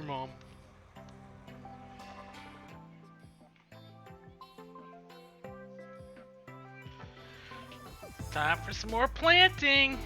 mom. Time for some more planting.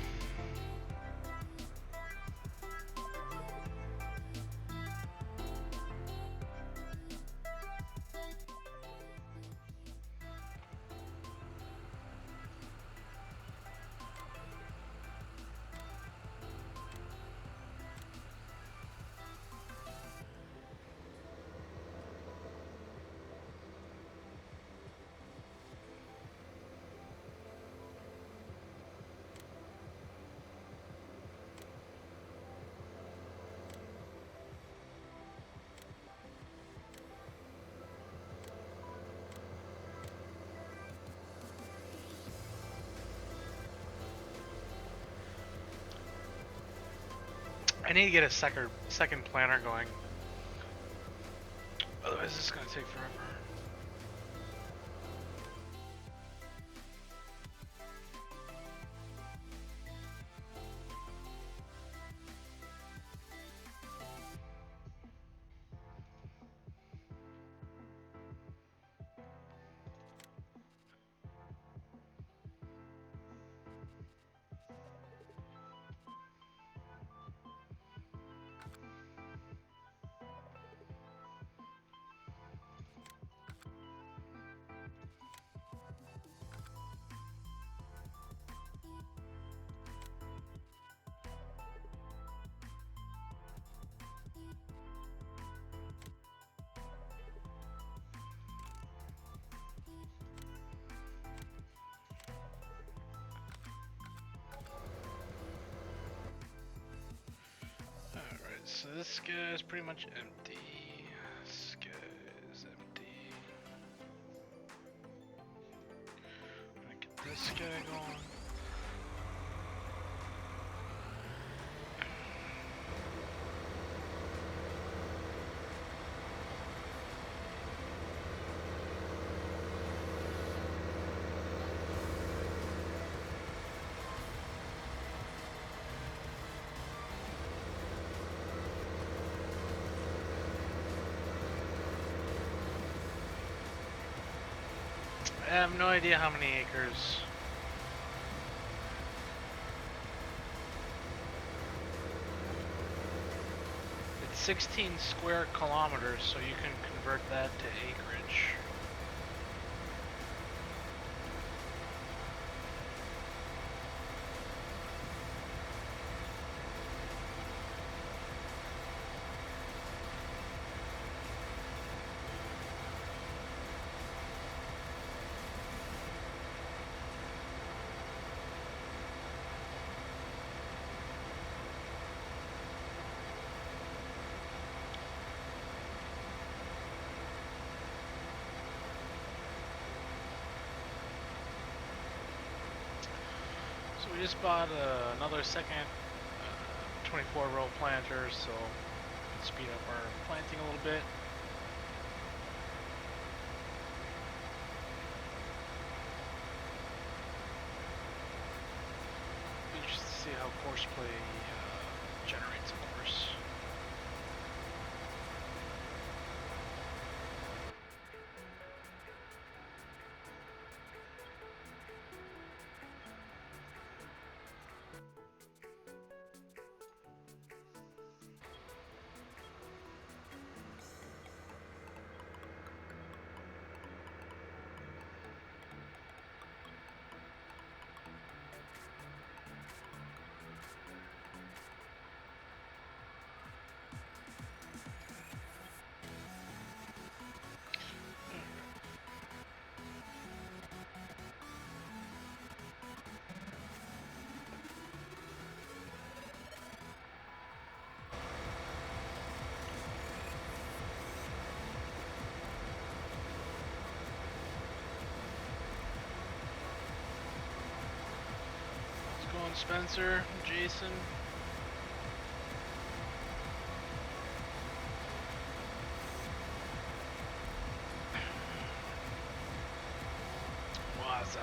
I need to get a second planner going. Otherwise, this is gonna take forever. So this guy is pretty much empty. This guy is empty. I'm gonna get this guy going. I have no idea how many acres. It's 16 square kilometers, so you can convert that to acreage. We just bought another second 24 row planter, so we can speed up our planting a little bit. Be interested to see how CoursePlay generates a course. Spencer, Jason. What's up?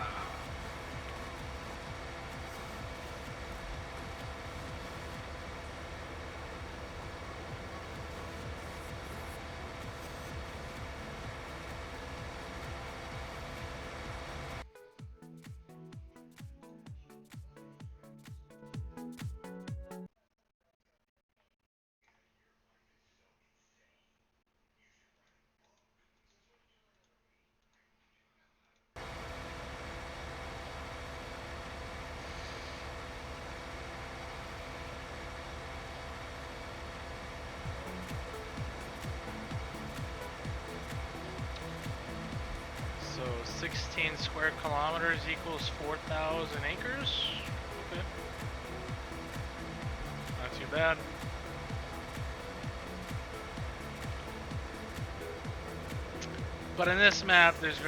16 square kilometers equals 4,000 acres. Okay. Not too bad. But in this map, there's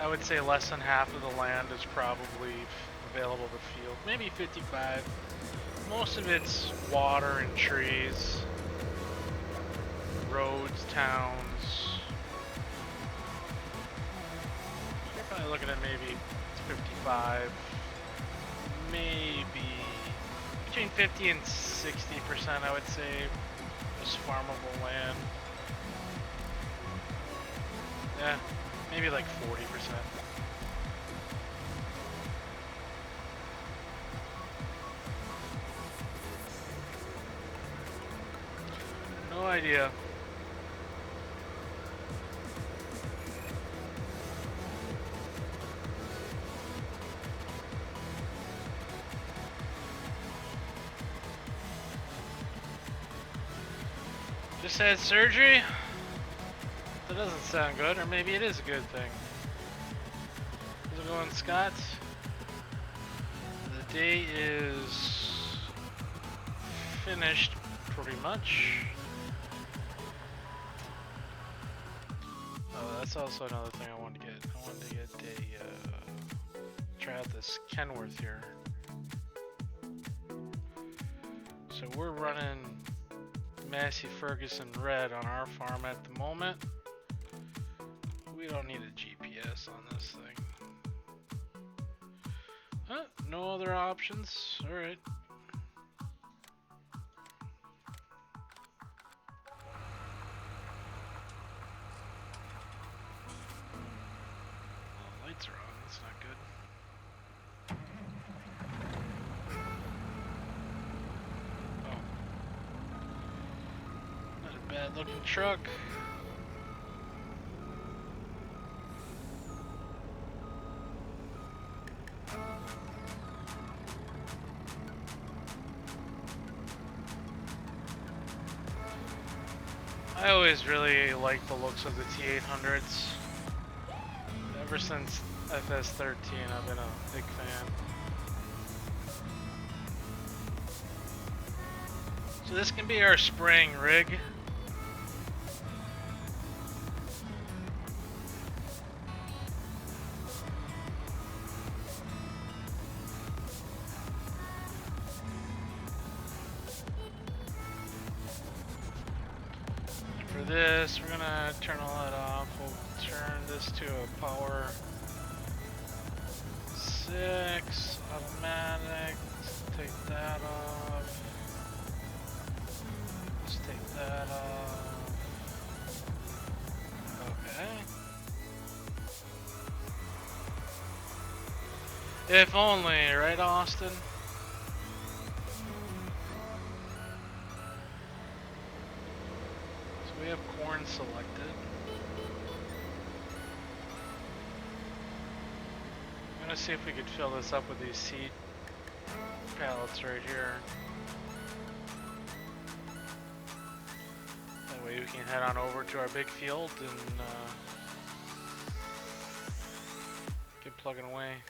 I would say less than half of the land is probably available to field. Maybe 55. Most of it's water and trees, roads, towns. You're probably looking at maybe 55, maybe between 50 and 60%, I would say, is farmable land. Yeah, maybe like 40%. No idea. Just had surgery? That doesn't sound good, or maybe it is a good thing. How's it going, Scott? The day is finished pretty much. Oh, that's also another thing I wanted to get. I wanted to get try out this Kenworth here. So we're running Massey Ferguson Red on our farm at the moment. We don't need a GPS on this thing. Huh? No other options? Alright. Oh, lights are on, that's not good. Oh. Not a bad looking truck. I always really liked the looks of the T800s. Ever since FS13, I've been a big fan. So this can be our spring rig. For this, we're gonna turn all that off. We'll turn this to a power 6 automatic. Let's take that off. Let's take that off. Okay. If only, right, Austin? We have corn selected. I'm gonna see if we could fill this up with these seed pallets right here. That way we can head on over to our big field and get plugging away.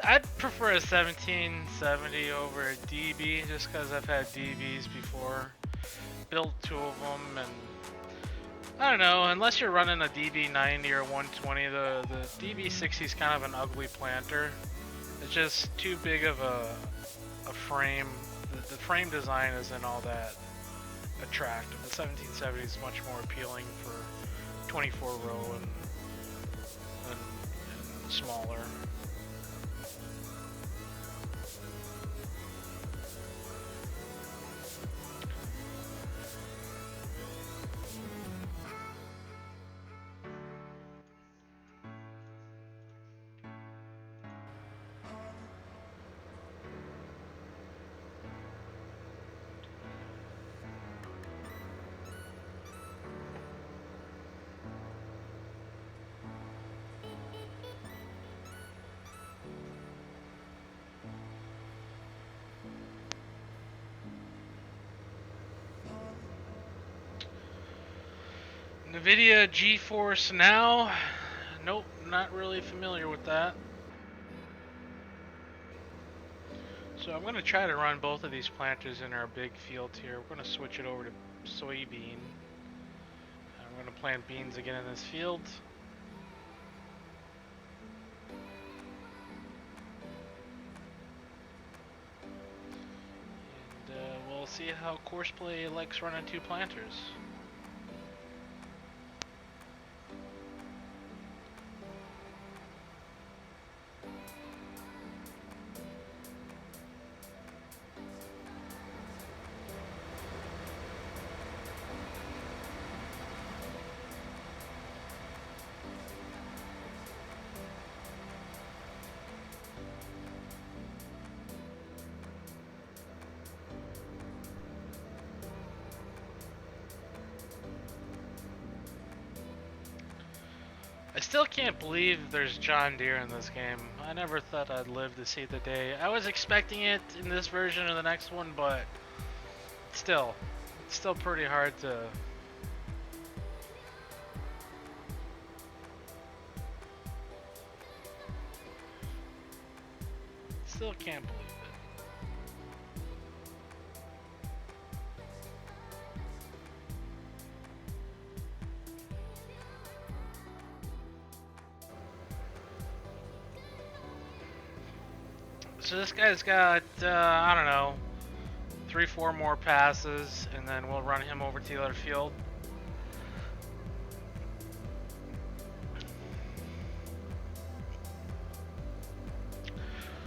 I'd prefer a 1770 over a DB just because I've had DBs before. Built 2 of them, and I don't know, unless you're running a DB90 or 120, the DB60 is kind of an ugly planter. It's just too big of a frame. The frame design isn't all that attractive. The 1770 is much more appealing for 24 row and smaller. NVIDIA GeForce Now. Nope, not really familiar with that. So I'm going to try to run both of these planters in our big field here. We're going to switch it over to soybean. I'm going to plant beans again in this field. And we'll see how CoursePlay likes running two planters. I still can't believe there's John Deere in this game. I never thought I'd live to see the day. I was expecting it in this version or the next one, but still, it's still pretty hard to... Still can't believe it. So this guy's got, I don't know, 3-4 more passes, and then we'll run him over to the other field.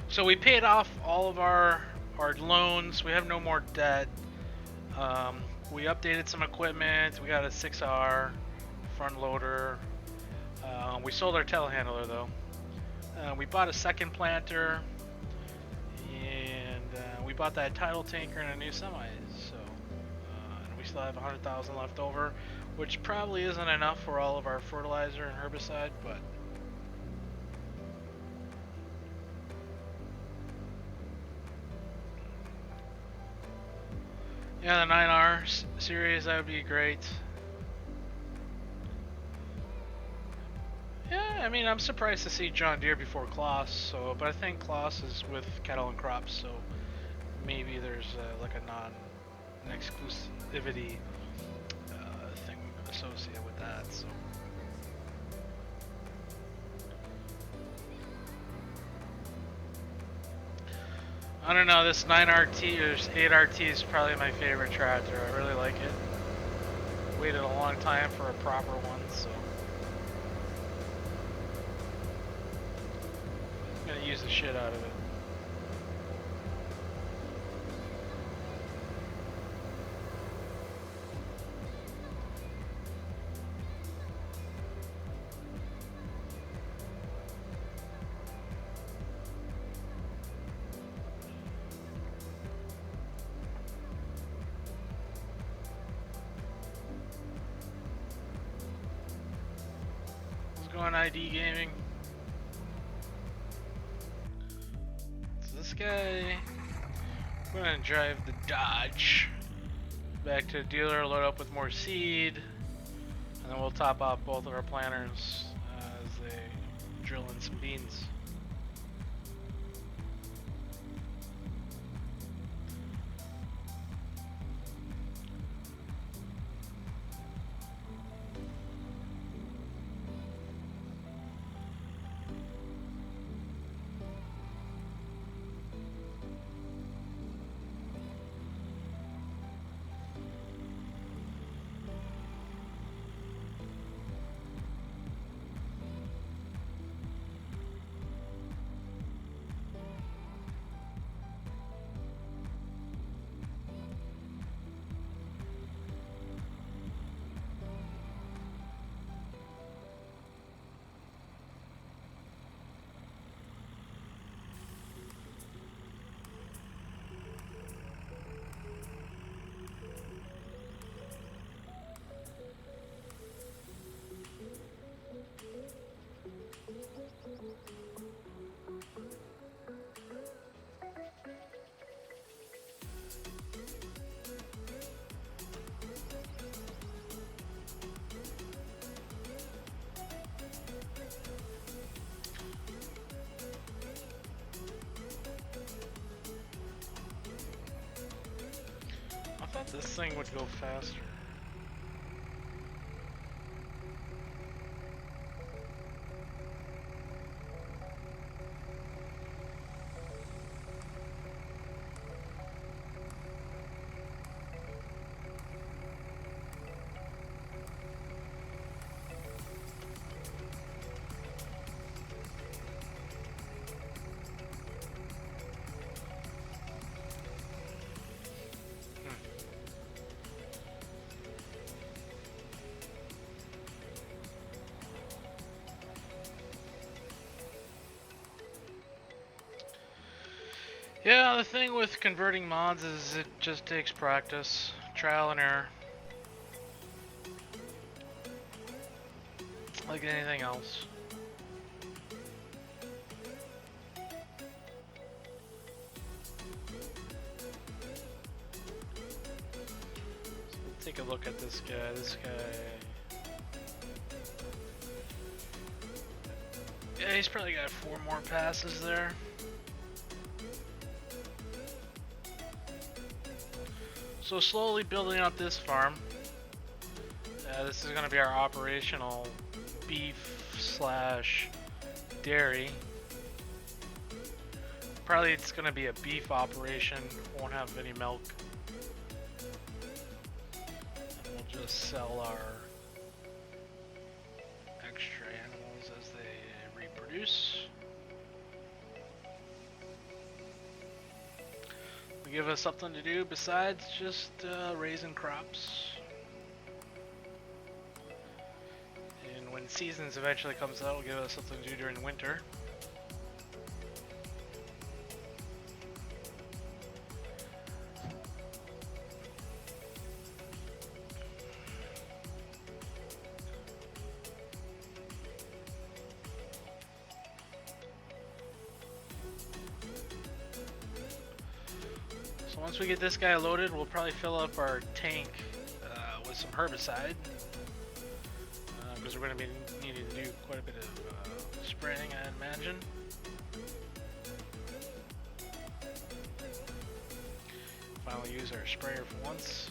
So we paid off all of our loans. We have no more debt. We updated some equipment. We got a 6R front loader. We sold our telehandler though. We bought a second planter. We bought that tidal tanker and a new semi, so and we still have 100,000 left over, which probably isn't enough for all of our fertilizer and herbicide, but yeah, the 9R series, that would be great. Yeah, I mean, I'm surprised to see John Deere before Kloss, so, but I think Kloss is with cattle and crops, so maybe there's like a non-exclusivity thing associated with that. So I don't know. This 9RT or 8RT is probably my favorite tractor. I really like it. Waited a long time for a proper one, so I'm gonna use the shit out of it. Going ID gaming. So this guy, we're gonna drive the Dodge back to the dealer, load up with more seed, and then we'll top off both of our planters as they drill in some beans. thought this thing would go faster. Yeah, the thing with converting mods is it just takes practice, trial and error, like anything else. So we'll take a look at this guy. Yeah, he's probably got 4 more passes there. So slowly building out this farm. This is going to be our operational beef slash dairy. Probably it's going to be a beef operation. Won't have any milk. And we'll just sell our extra animals as they reproduce. Give us something to do besides just raising crops. And when seasons eventually comes out, it'll give us something to do during the winter. Once we get this guy loaded, we'll probably fill up our tank with some herbicide, because we're going to be needing to do quite a bit of spraying, I imagine. Finally use our sprayer for once.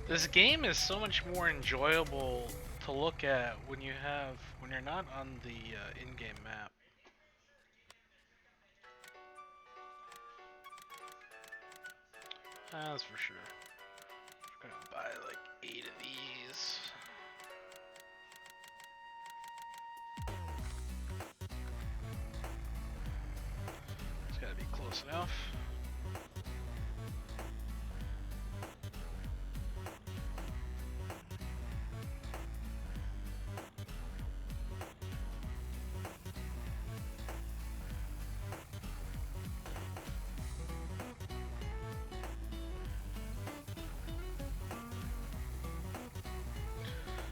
This game is so much more enjoyable to look at when you're not on the in-game map. That's for sure. We're gonna buy like 8 of these. It's gotta be close enough.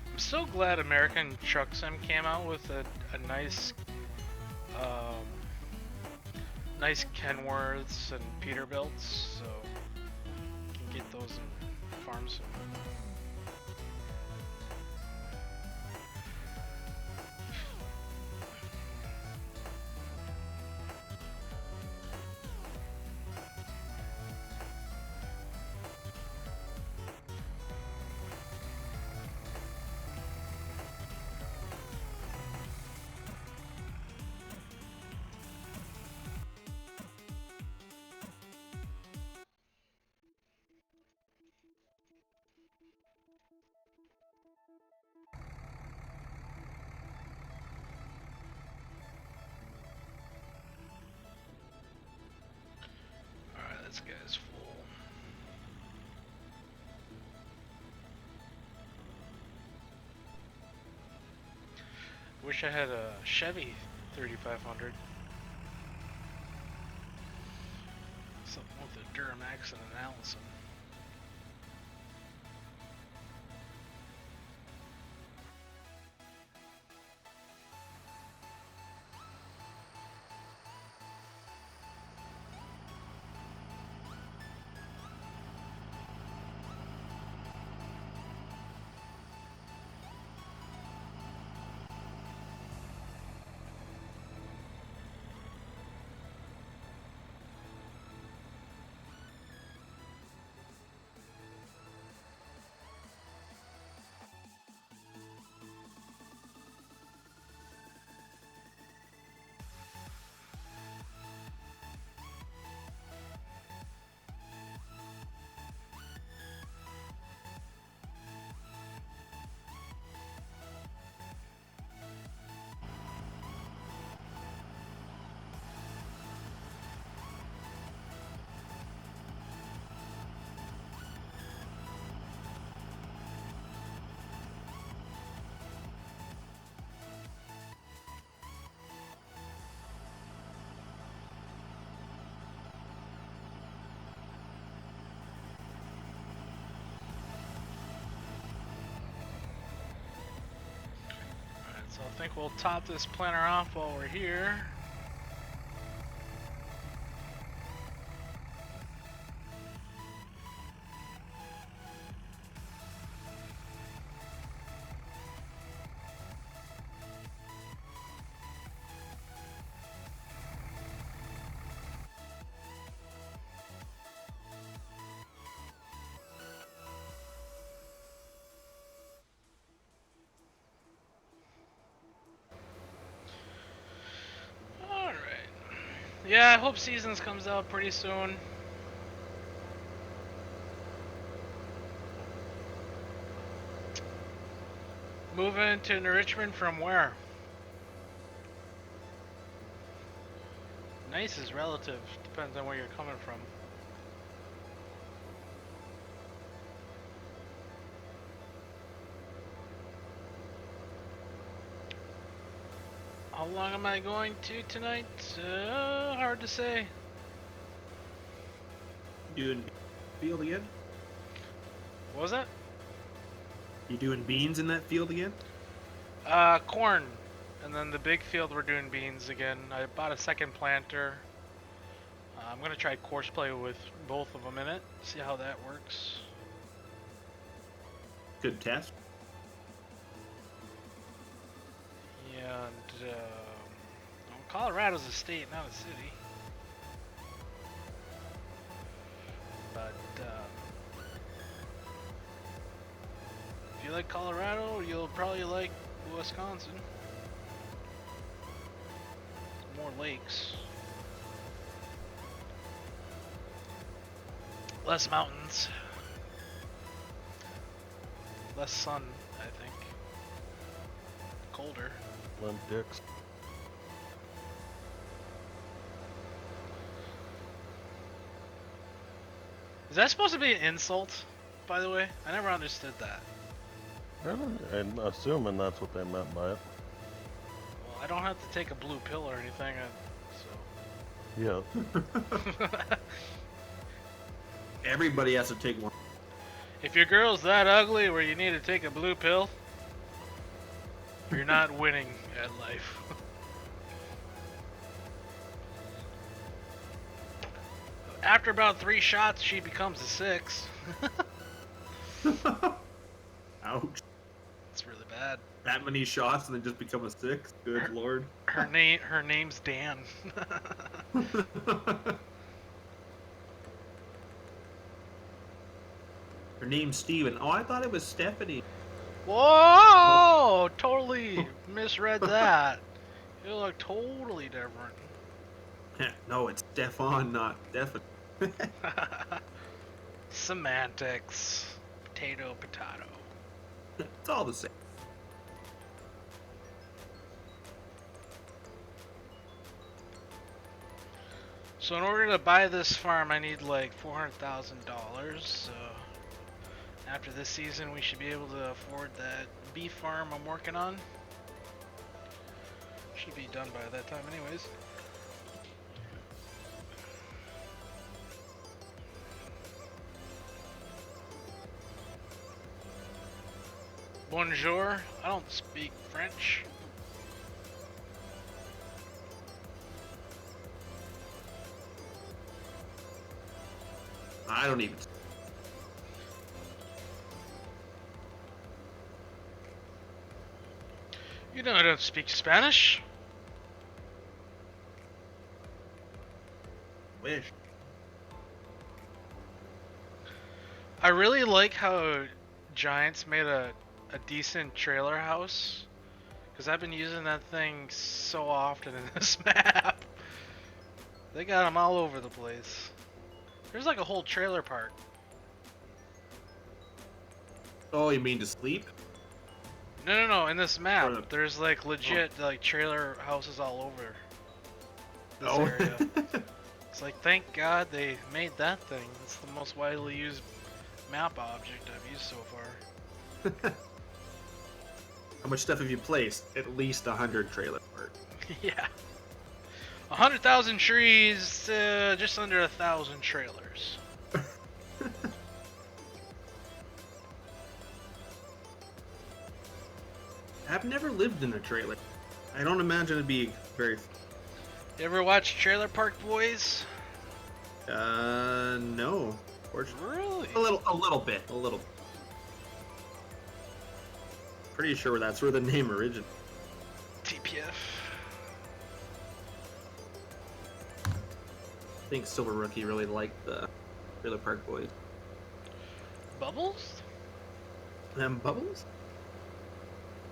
I'm so glad American Truck Sim came out with a nice nice Kenworths and Peterbilts, so you can get those in farms soon. Wish I had a Chevy 3500. Something with a Duramax and an Allison. So I think we'll top this planter off while we're here. Yeah, I hope Seasons comes out pretty soon. Moving to Richmond from where? Nice is relative. Depends on where you're coming from. How long am I going to tonight? Hard to say. Doing field again? What was that? You doing beans in that field again? Corn. And then the big field we're doing beans again. I bought a second planter. I'm gonna try CoursePlay with both of them in it. See how that works. Good test. And Colorado's a state, not a city. But if you like Colorado, you'll probably like Wisconsin. More lakes. Less mountains. Less sun, I think. Colder. Limp dicks. Is that supposed to be an insult, by the way? I never understood that. Really? I'm assuming that's what they meant by it. Well, I don't have to take a blue pill or anything, so... Yeah. Everybody has to take one. If your girl's that ugly where you need to take a blue pill, you're not winning at life. After about 3 shots, she becomes a 6. Ouch. It's really bad. That many shots and then just become a 6? Good lord. Her name's Dan. Her name's Steven. Oh, I thought it was Stephanie. Whoa! Totally misread that. You look totally different. No, it's Stefan, not Stefan. Semantics. Potato, potato. It's all the same. So in order to buy this farm, I need like $400,000. So after this season, we should be able to afford that beef farm I'm working on. Should be done by that time anyways. Bonjour. I don't speak French. I don't even. You know I don't speak Spanish. Wish. I really like how Giants made a decent trailer house, because I've been using that thing so often in this map. They got them all over the place. There's like a whole trailer park. Oh, you mean to sleep? No, in this map, Or the- there's like legit like trailer houses all over this Oh. area. It's like, thank God they made that thing. It's the most widely used map object I've used so far. How much stuff have you placed? At least 100 trailer parks. Yeah. 100,000 trees, just under 1,000 trailers. I've never lived in a trailer. I don't imagine it'd be very. You ever watch Trailer Park Boys? No. Fortunately. Really? A little bit. Pretty sure that's where the name originated. TPF. I think Silver Rookie really liked the Trailer Park Boys. Bubbles? Them Bubbles?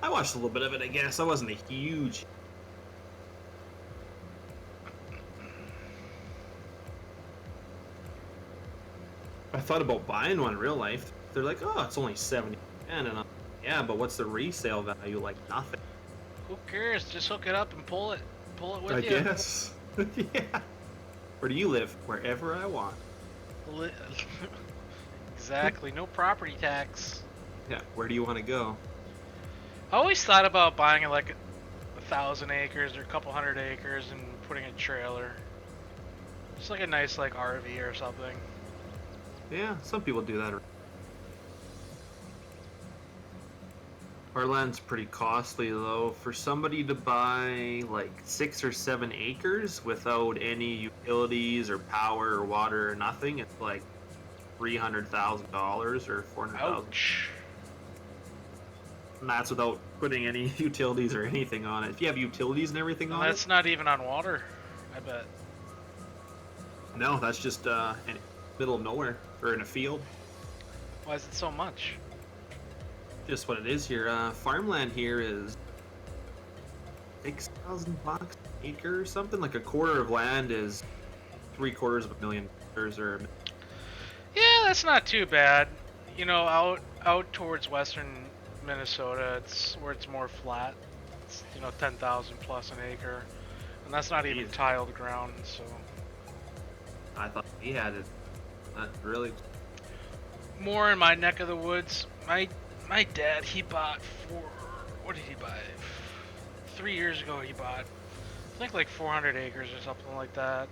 I watched a little bit of it, I guess. I wasn't a huge. I thought about buying one in real life. They're like, oh, it's only 70, and I'm, yeah, but what's the resale value? Like nothing. Who cares? Just hook it up and pull it with I you. guess. Yeah. Where do you live? Wherever I want. Exactly. No property tax. Yeah. Where do you want to go? I always thought about buying like 1,000 acres or a couple hundred acres and putting a trailer. Just like a nice like RV or something. Yeah, some people do that. Our land's pretty costly though. For somebody to buy like 6 or 7 acres without any utilities or power or water or nothing, it's like $300,000 or $400,000. Ouch. And that's without putting any utilities or anything on it. If you have utilities and everything And on that's not even on water, I bet. it, no, that's just in middle of nowhere or in a field. Why is it so much? Just what it is here. Farmland here is $6,000 an acre or something. Like a quarter of land is $750,000 or. Yeah, that's not too bad. You know, out towards western Minnesota, it's where it's more flat. It's 10,000 plus an acre, and that's not even Jeez. tiled ground. So I thought we had it. Not really. more in my neck of the woods. My dad, he bought what did he buy? 3 years ago he bought, I think like 400 acres or something like that.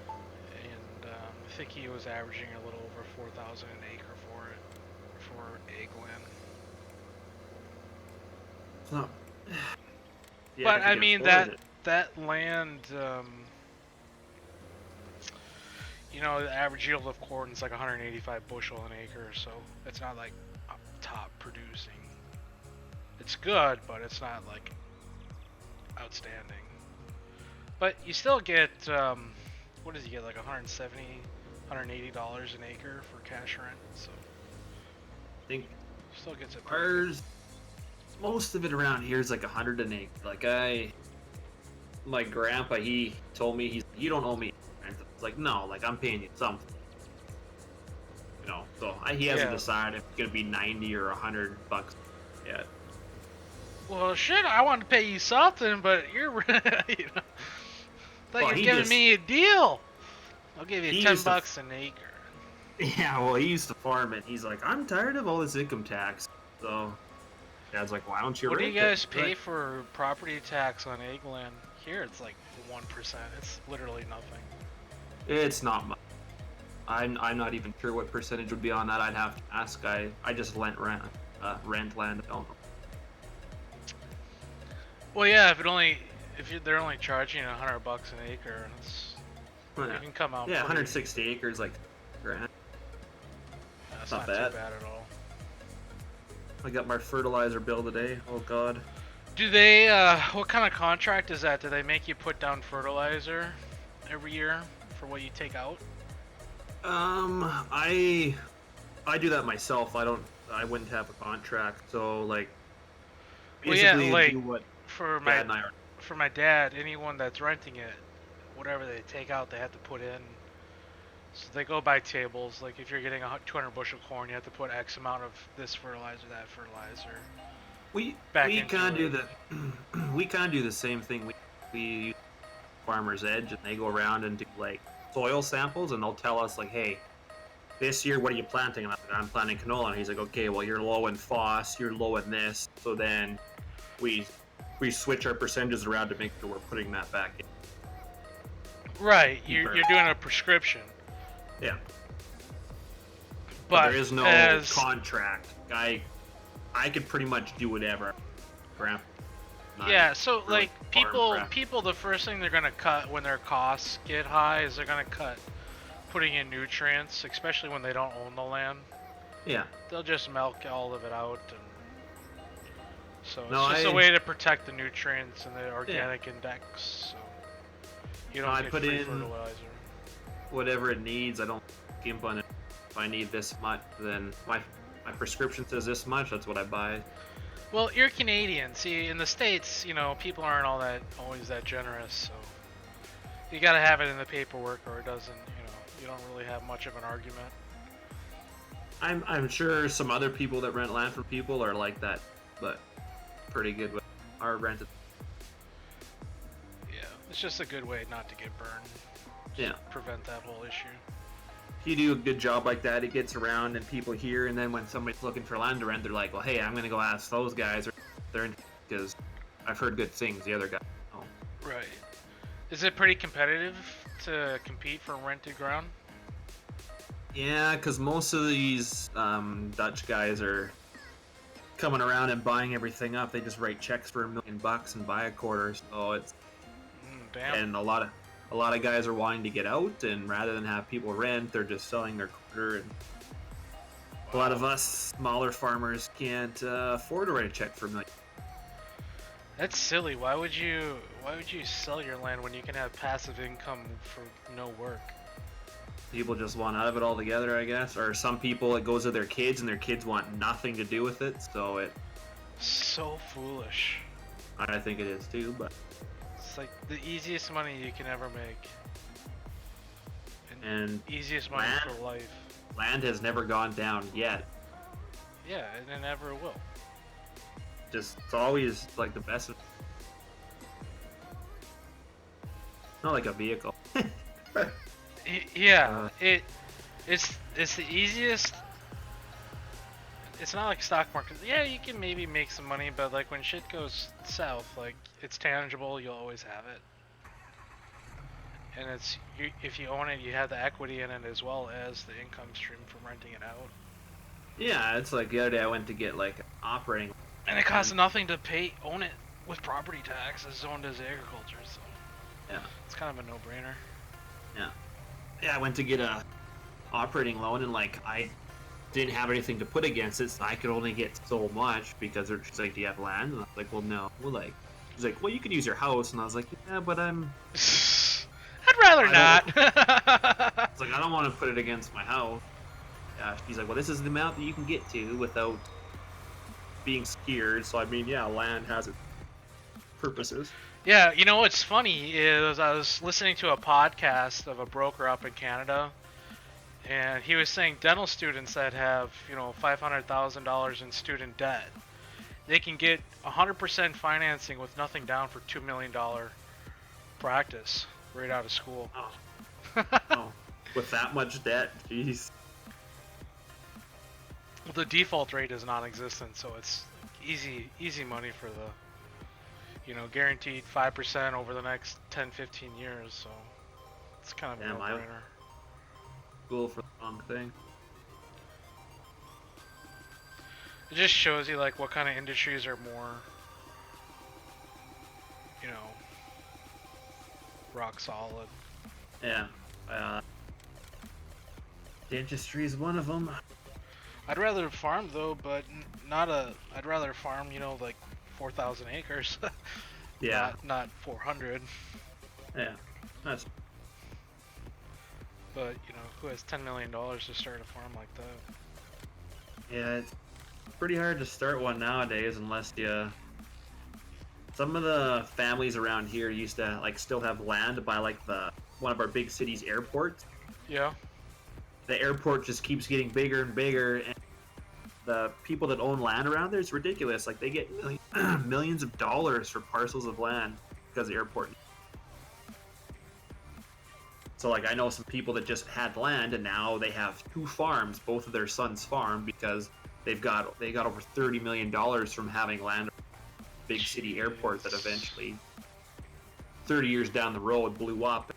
And I think he was averaging a little over 4,000 an acre for it, for egg land. It's not. Yeah, But if you I can mean afford it. that land, the average yield of corn is like 185 bushel an acre, so it's not like top producing. It's good, but it's not like outstanding. But you still get, what does he get, like $170, $180 an acre for cash rent, so I think still gets it. ours, most of it around here is like 100 an acre. Like my grandpa, he told me, you don't owe me rent. It's like, no, like I'm paying you something. So he hasn't decided if it's gonna be 90 or 100 bucks yet. Well, shit, I wanted to pay you something, but you're, thought Well, you're he giving just- me a deal. I'll give you he 10 used to- bucks an acre. Yeah, well, he used to farm it. He's like, I'm tired of all this income tax. So Dad's like, why don't you What do rent you guys it? pay Like, for property tax on Eggland? Here it's like 1%. It's literally nothing. it's not much. I'm not even sure what percentage would be on that. I'd have to ask. I just rent land. I don't know. Well, yeah, they're only charging you $100 an acre, Well, you can come out. yeah, pretty, 160 acres, like grand. That's not not bad. too bad at all. I got my fertilizer bill today. Oh god. Do they? What kind of contract is that? Do they make you put down fertilizer every year for what you take out? I do that myself. I wouldn't have a contract. So like, Well, yeah, basically like do what for Dad and I are. for my dad, anyone that's renting it, whatever they take out, they have to put in. So they go by tables. Like if you're getting 200 bushel corn, you have to put X amount of this fertilizer, that fertilizer. We back we into kind of do it. the we kind of do the same thing. We use Farmer's Edge, and they go around and do like soil samples, and they'll tell us like, hey, this year what are you planting? And I'm planting canola. And he's like, okay, well you're low in phos, you're low in this. So then we switch our percentages around to make sure we're putting that back in. Right, you're doing a prescription. Yeah. But there is no contract. I could pretty much do whatever. Grandpa. Yeah, so really like farm people, the first thing they're gonna cut when their costs get high is they're gonna cut putting in nutrients, especially when they don't own the land. Yeah. They'll just milk all of it out, and so it's No, just a way to protect the nutrients and the organic index. So you don't get put free in fertilizer. whatever it needs. I don't skimp on it. If I need this much, then my prescription says this much. That's what I buy. Well, you're Canadian. See, in the States, people aren't always that generous. So you gotta have it in the paperwork, or it doesn't. You don't really have much of an argument. I'm sure some other people that rent land from people are like that, but pretty good with our rented. Yeah, it's just a good way not to get burned. Yeah. Prevent that whole issue. If you do a good job like that, it gets around and people hear, and then when somebody's looking for land to rent, they're like, well, hey, I'm gonna go ask those guys, or they're because I've heard good things. The other guy. Oh. Right. Is it pretty competitive to compete for rented ground? Yeah, because most of these Dutch guys are coming around and buying everything up. They just write checks for $1 million and buy a quarter. So it's Damn. and a lot of guys are wanting to get out, and rather than have people rent, they're just selling their quarter. And a lot of us smaller farmers can't afford to write a check for $1 million. That's silly. Why would you sell your land when you can have passive income for no work? People just want out of it altogether, I guess. Or some people, it goes to their kids, and their kids want nothing to do with it. So it. So foolish. I think it is too, but. It's like the easiest money you can ever make. And easiest money for life. Land has never gone down yet. Yeah, and it never will. Just it's always like the best. Not like a vehicle. Yeah, it's the easiest. It's not like stock market. Yeah, you can maybe make some money, but like when shit goes south, like it's tangible. You'll always have it, and if you own it, you have the equity in it as well as the income stream from renting it out. Yeah, it's like the other day I went to get like operating. And it costs nothing to own it with property tax as zoned as agriculture, so yeah, it's kind of a no-brainer. Yeah, I went to get a operating loan, and like I didn't have anything to put against it, so I could only get so much because she's like, do you have land? And I was like, well, no. Well, like, she's like, well, you could use your house, and I was like, yeah, but I'd rather not. I was like, I don't want to put it against my house. She's like, well, this is the amount that you can get to without being scared. So I mean, yeah, land has its purposes. Yeah, what's funny is I was listening to a podcast of a broker up in Canada, and he was saying dental students that have, $500,000 in student debt, they can get 100% financing with nothing down for $2 million practice right out of school. Oh, with that much debt, jeez. The default rate is non-existent, so it's easy money for the, guaranteed 5% over the next 10, 15 years. So it's kind of a Damn, I no-brainer. school for the wrong thing. It just shows you like what kind of industries are more, you know, rock solid. Yeah. Dentistry is one of them. I'd rather farm though, but not a. I'd rather farm, like 4,000 acres. Yeah. Not 400. Yeah. That's But who has $10 million to start a farm like that? yeah. It's pretty hard to start one nowadays unless you. Some of the families around here used to like still have land by like one of our big cities' airports. Yeah. The airport just keeps getting bigger and bigger, and the people that own land around there is ridiculous. Like they get millions of dollars for parcels of land because of the airport. So like I know some people that just had land and now they have 2 farms, both of their sons farm because they got over $30 million from having land at a big city airport that eventually 30 years down the road blew up.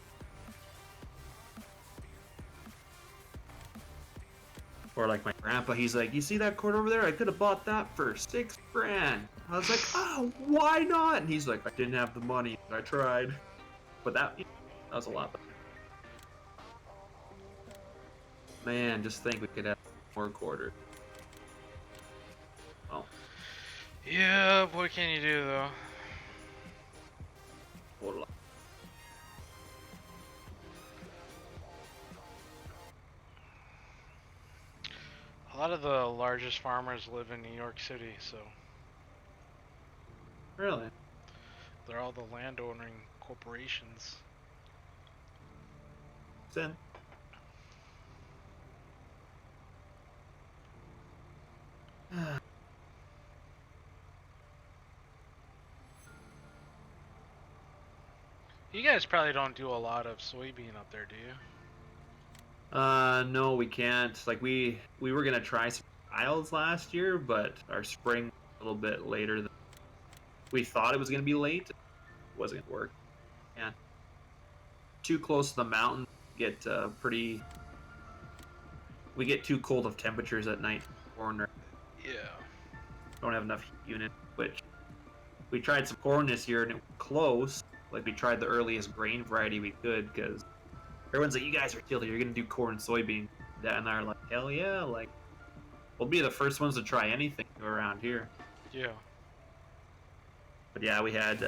Or like my grandpa, he's like, you see that court over there? I could have bought that for $6 grand. I was like, oh, why not? And he's like, I didn't have the money. I tried. But that was a lot better. Man, just think we could have more quarter. Well, Yeah, what can you do though? hold on. A lot of the largest farmers live in New York City, so Really? they're all the landowning corporations. Sin. You guys probably don't do a lot of soybean up there, do you? No, we can't. Like we were gonna try some trials last year, but our spring a little bit later than we thought it was gonna be late. It wasn't gonna work. Yeah. Too close to the mountain, get pretty. We get too cold of temperatures at night. Corn Yeah. don't have enough heat unit. Which we tried some corn this year and it was close. Like we tried the earliest grain variety we could because everyone's like, you guys are killed. You're gonna do corn and soybean. That and they're like, hell yeah! Like we'll be the first ones to try anything around here. Yeah. But yeah, we had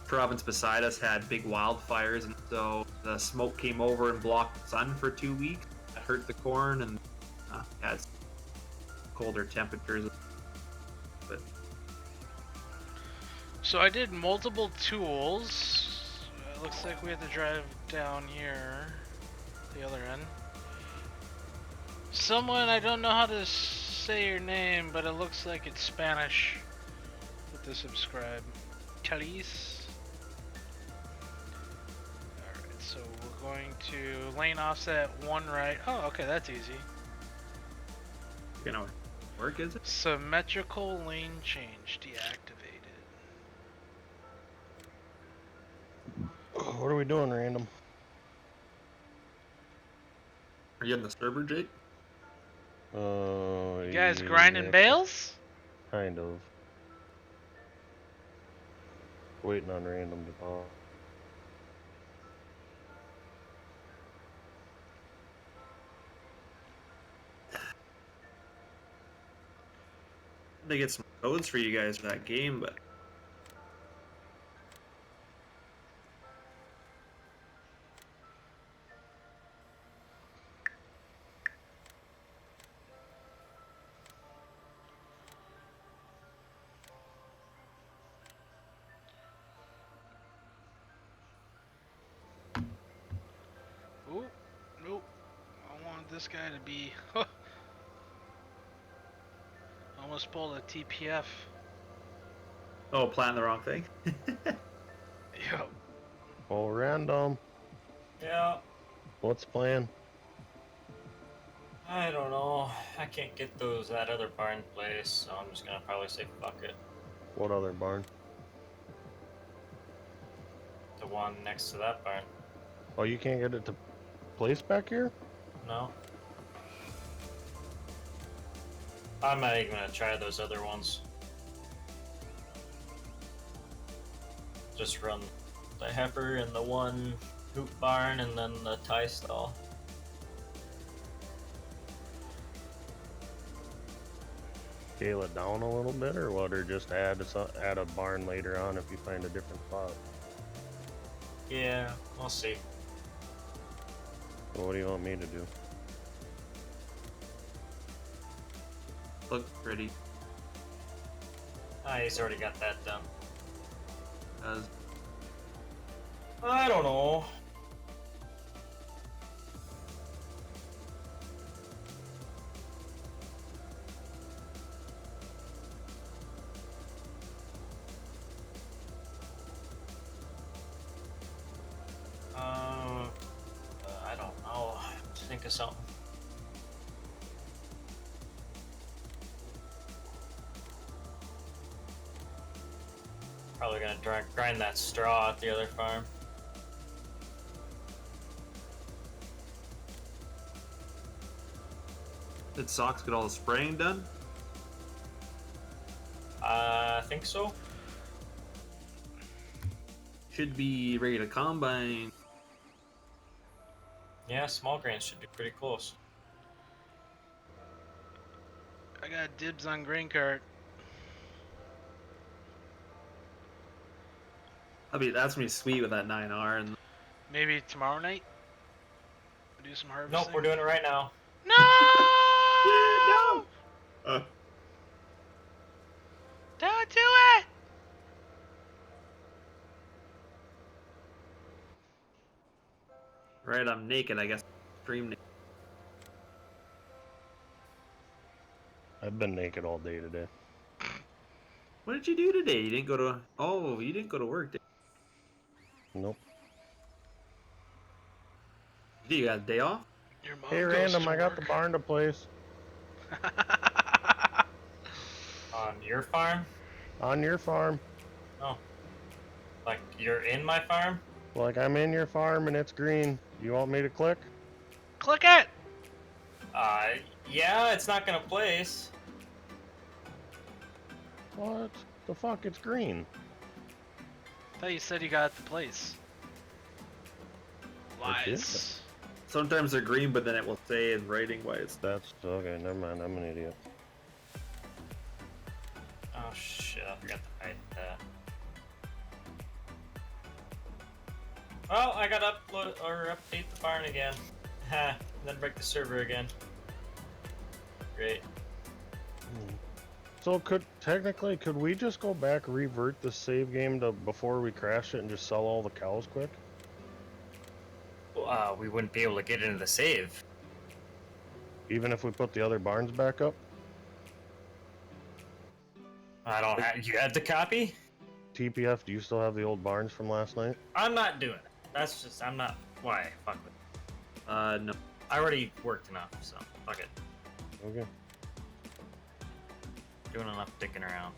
province beside us had big wildfires, and so the smoke came over and blocked the sun for 2 weeks. That hurt the corn, and had colder temperatures. But So I did multiple tools. Looks like we had to drive down here, the other end. Someone, I don't know how to say your name, but it looks like it's Spanish with the subscribe. Caliz. Alright, so we're going to lane offset 1 right. Oh, okay, that's easy. you know, work is it? Symmetrical lane change deactivated. What are we doing, random? Are you in the server, Jake? You guys grinding yeah, bales? Kind of. Waiting on random to call. They get some codes for you guys for that game, but Ooh, nope. I want this guy to be. Almost pulled a TPF. oh, planting the wrong thing. Yep. Oh, random. Yeah. What's the plan? I don't know. I can't get that other barn place, so I'm just gonna probably say fuck it. What other barn? The one next to that barn. Oh, you can't get it to place back here? No. I'm not even gonna try those other ones. Just run the heifer and the one hoop barn and then the tie stall. Scale it down a little bit, or what? Or just add a barn later on if you find a different spot. Yeah, we'll see. So what do you want me to do? Look pretty. Ah, he's already got that done. As I don't know. I don't know. Let's think of something. Probably gonna grind that straw at the other farm. did Socks get all the spraying done? I think so. Should be ready to combine. Yeah, small grains should be pretty close. I got dibs on grain cart. I mean, that's gonna be sweet with that 9R and Maybe tomorrow night? Do some harvesting? Nope, we're doing it right now. No! no. Don't do it! Right, I'm naked. I guess. Stream naked. I've been naked all day today. What did you do today? You didn't go to. Oh, you didn't go to work. Did Nope. you? You got a day off? Your mom Hey, goes Random, to I got the work. barn to place. On your farm? On your farm. Oh. Like, you're in my farm? Like, I'm in your farm and it's green. You want me to click? Click it! Yeah, it's not gonna place. What the fuck? It's green. I thought you said you got the place. I did. Lies. Sometimes they're green, but then it will say in writing why it's. That's okay. Never mind. I'm an idiot. Oh shit, I forgot to hide that. Well, I gotta upload or update the barn again. Ha, then break the server again. Great. So could we just go back, revert the save game to before we crash it, and just sell all the cows quick? We wouldn't be able to get into the save. Even if we put the other barns back up? I don't have. You had the copy? TPF, do you still have the old barns from last night? I'm not doing it. That's just. I'm not. Why? Fuck with it. No. I already worked enough, so fuck it. Okay. Doing enough dicking around.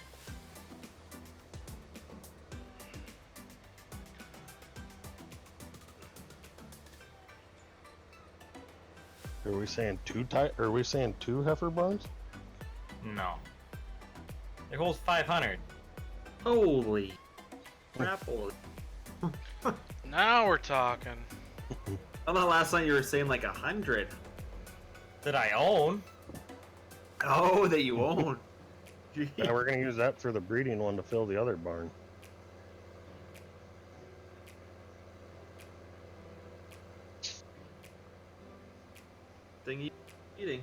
Are we saying two heifer barns? No. They hold 500. Holy crap! Holy. Now we're talking. I thought last night you were saying like 100. That I own. Oh, that you own. Yeah, we're gonna use that for the breeding one to fill the other barn. Thing eating.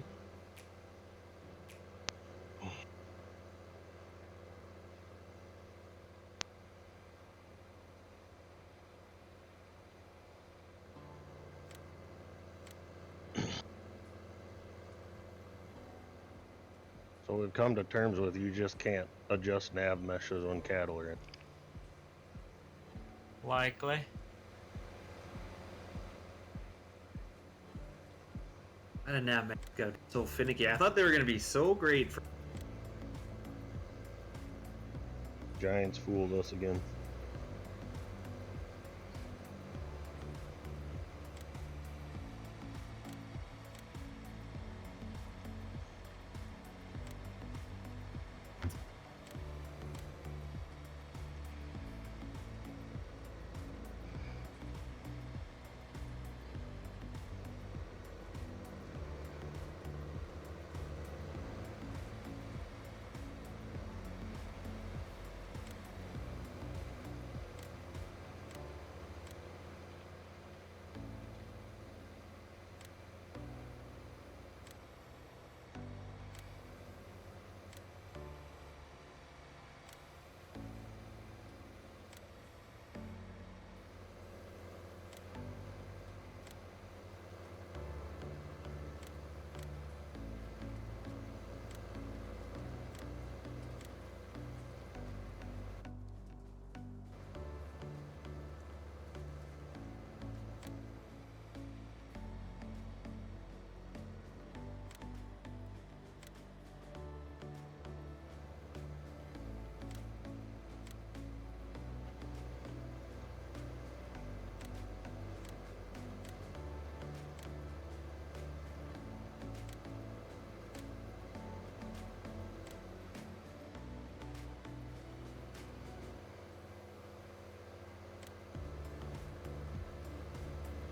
So we've come to terms with you just can't adjust nav meshes when cattle are in. Likely. That navmesh got so finicky. I thought they were gonna be so great for. Giants fooled us again.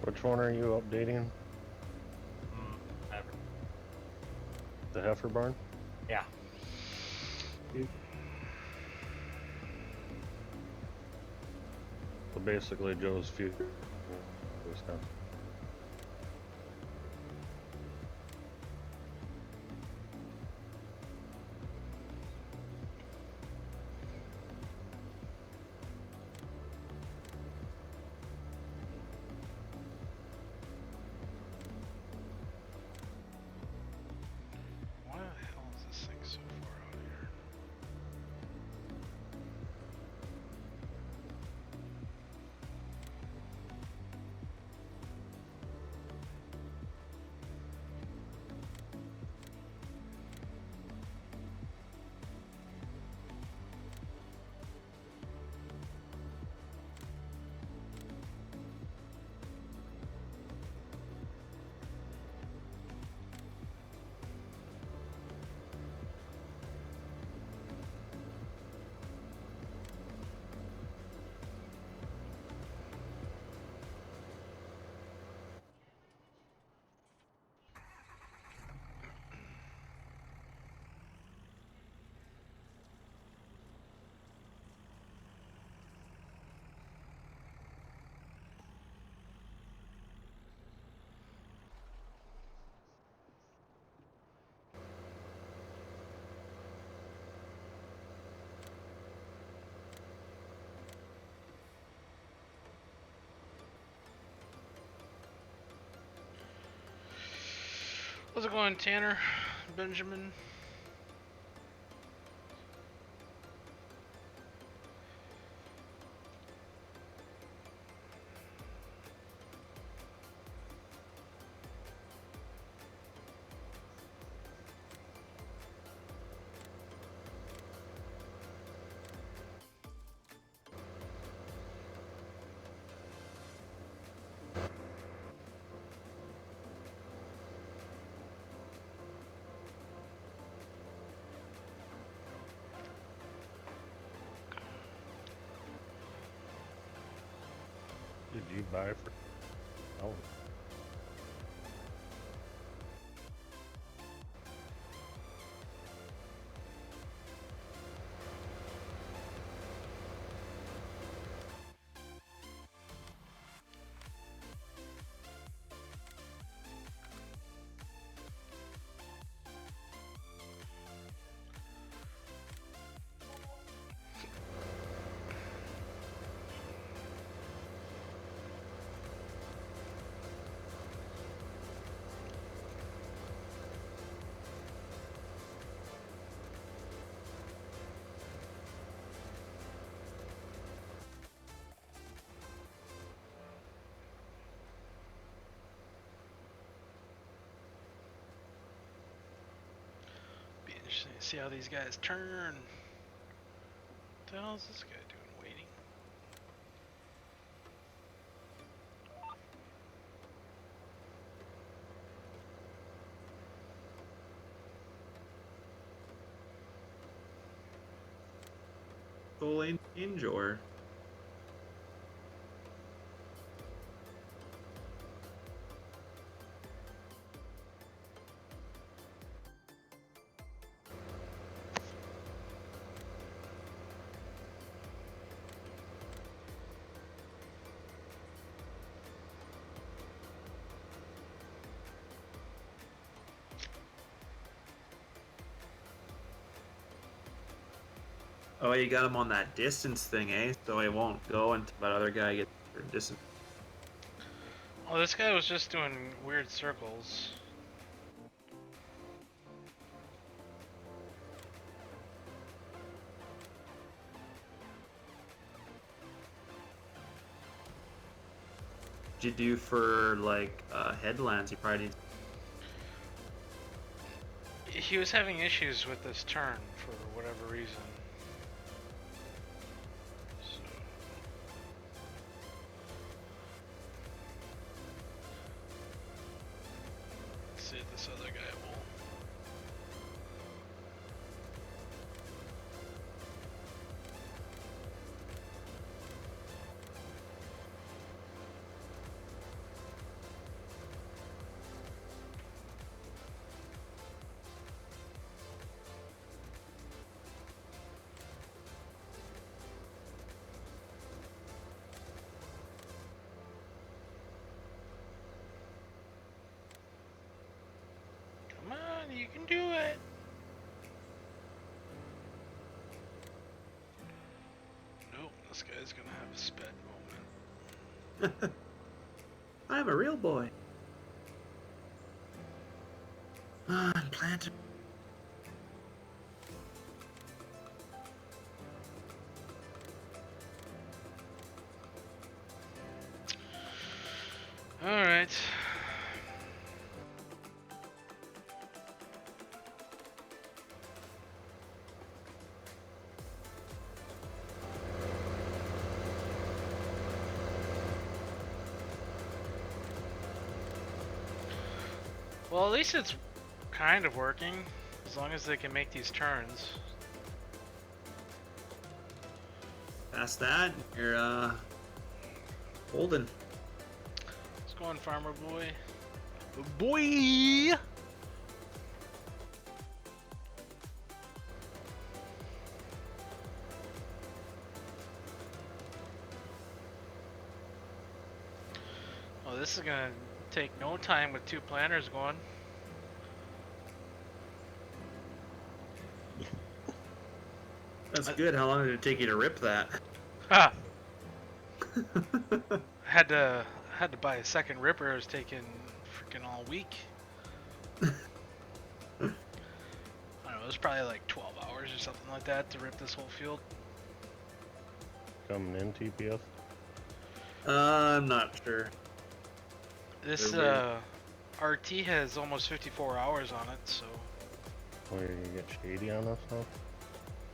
Which one are you updating? Whatever. The heifer barn? Yeah. So basically Joe's future stuff. Why the hell is this thing so far out here? How's it going, Tanner? Benjamin? Did you buy for? Oh. Just need to see how these guys turn. What the hell is this guy doing waiting? Full range or? Oh, you got him on that distance thing, eh? So he won't go until that other guy gets distance. Well, this guy was just doing weird circles. What'd you do for like headlands? You probably need. He was having issues with this turn for whatever reason. So... Let's see if this other guy will. Come on, you can do it. Nope, this guy's gonna have a sped moment. I'm a real boy. I'm planted. Alright. Well, at least it's kind of working, as long as they can make these turns. Past that, you're holding. Let's go on, farmer boy. Boy! Well, this is gonna take no time with two planters going. That's good. How long did it take you to rip that? Ah! had to buy a second ripper. It was taking freaking all week. I don't know, it was probably like 12 hours or something like that to rip this whole field. Coming in TPS. I'm not sure. This They're RT has almost 54 hours on it, so Oh, you're gonna get shady on us now?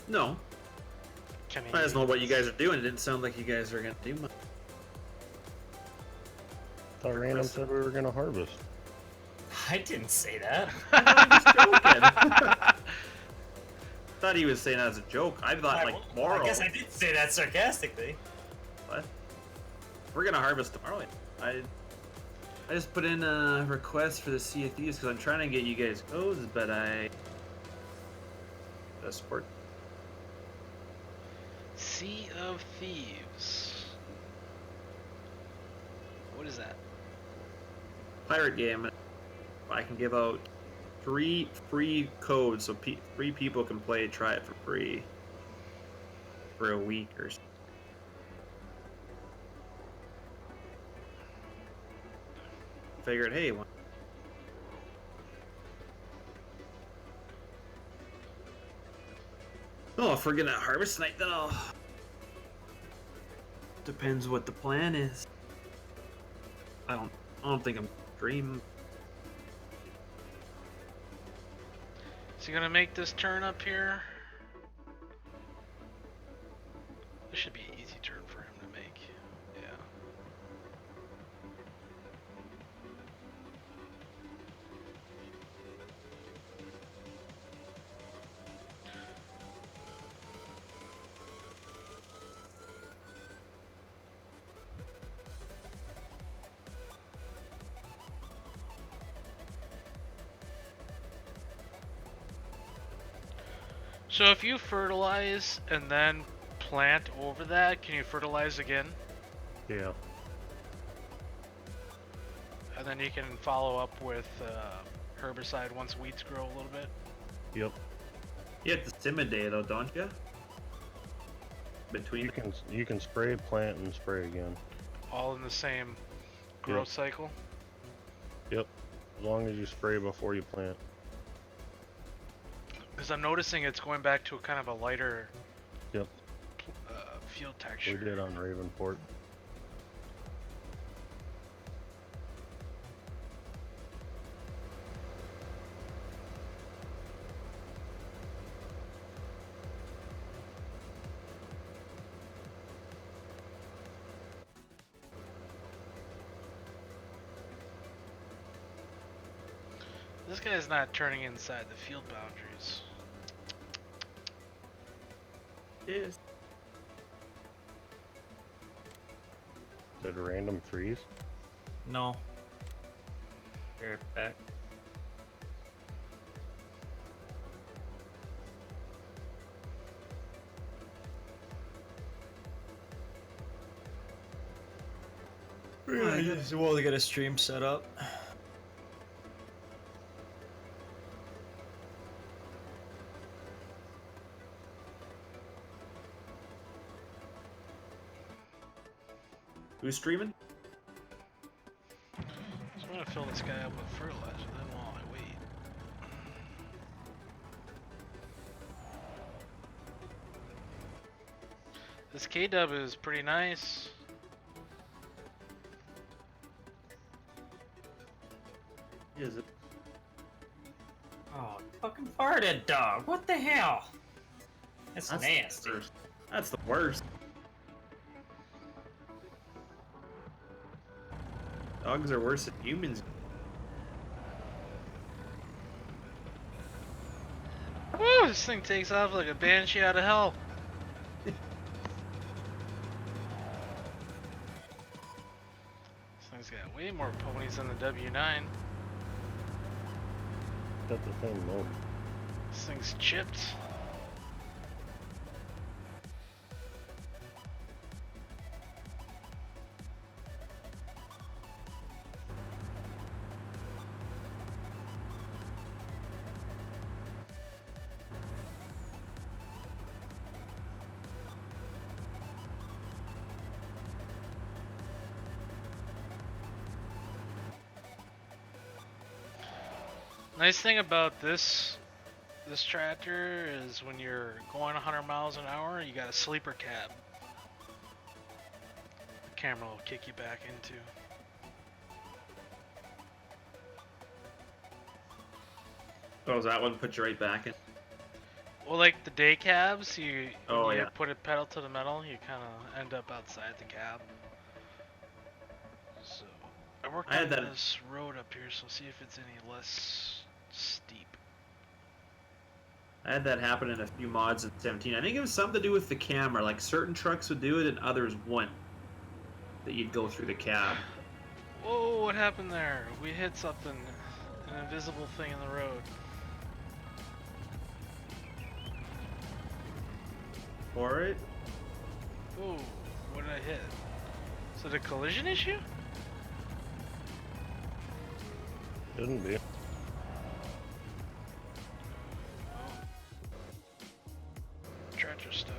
No. can I just know what you guys are doing. It didn't sound like you guys were gonna do much. Thought Random said we were gonna harvest. I didn't say that. Thought he was saying that as a joke. I thought like tomorrow. I guess I did say that sarcastically. What? We're gonna harvest tomorrow. I just put in a request for the Sea of Thieves because I'm trying to get you guys codes, but I support. Sea of Thieves. What is that? Pirate game. I can give out 3 free codes so 3 people can play. Try it for free for a week or so. Figured, hey, oh, if we're gonna harvest tonight, then I'll. Depends what the plan is. I don't think I'm dream. Is he gonna make this turn up here? This should be an easy turn for him to make. Yeah. So if you fertilize and then plant over that, can you fertilize again? Yeah. And then you can follow up with herbicide once weeds grow a little bit? Yep. You have to simidate though, don't you? Between You can spray, plant, and spray again. All in the same growth cycle? Yep. As long as you spray before you plant. Because I'm noticing it's going back to a kind of a lighter Yep. field texture. We did on Ravenport. This guy's not turning inside the field boundaries. Yes. Is it a random freeze? No. Here, back. I just want to get a stream set up. Who's streaming? So I'm gonna fill this guy up with fertilizer then while I wait. This K-dub is pretty nice. Is it? Oh, fucking farted, dog. What the hell? That's nasty. The worst. That's the worst. Dogs are worse than humans. Woo! This thing takes off like a banshee out of hell. This thing's got way more ponies than the W9. Got the same mode. This thing's chipped. Nice thing about this tractor is when you're going 100 miles an hour, you got a sleeper cab. The camera will kick you back into. Oh, that one put you right back in. Well, like the day cabs, when Oh, you yeah. put it pedal to the metal, you kind of end up outside the cab. So I worked I had on that- this road up here, so see if it's any less steep. I had that happen in a few mods in 17. I think it was something to do with the camera. Like certain trucks would do it and others wouldn't. That you'd go through the cab. Whoa, what happened there? We hit something, an invisible thing in the road. Alright. Whoa, what did I hit? Is it a collision issue? Shouldn't be. Tractor stuck.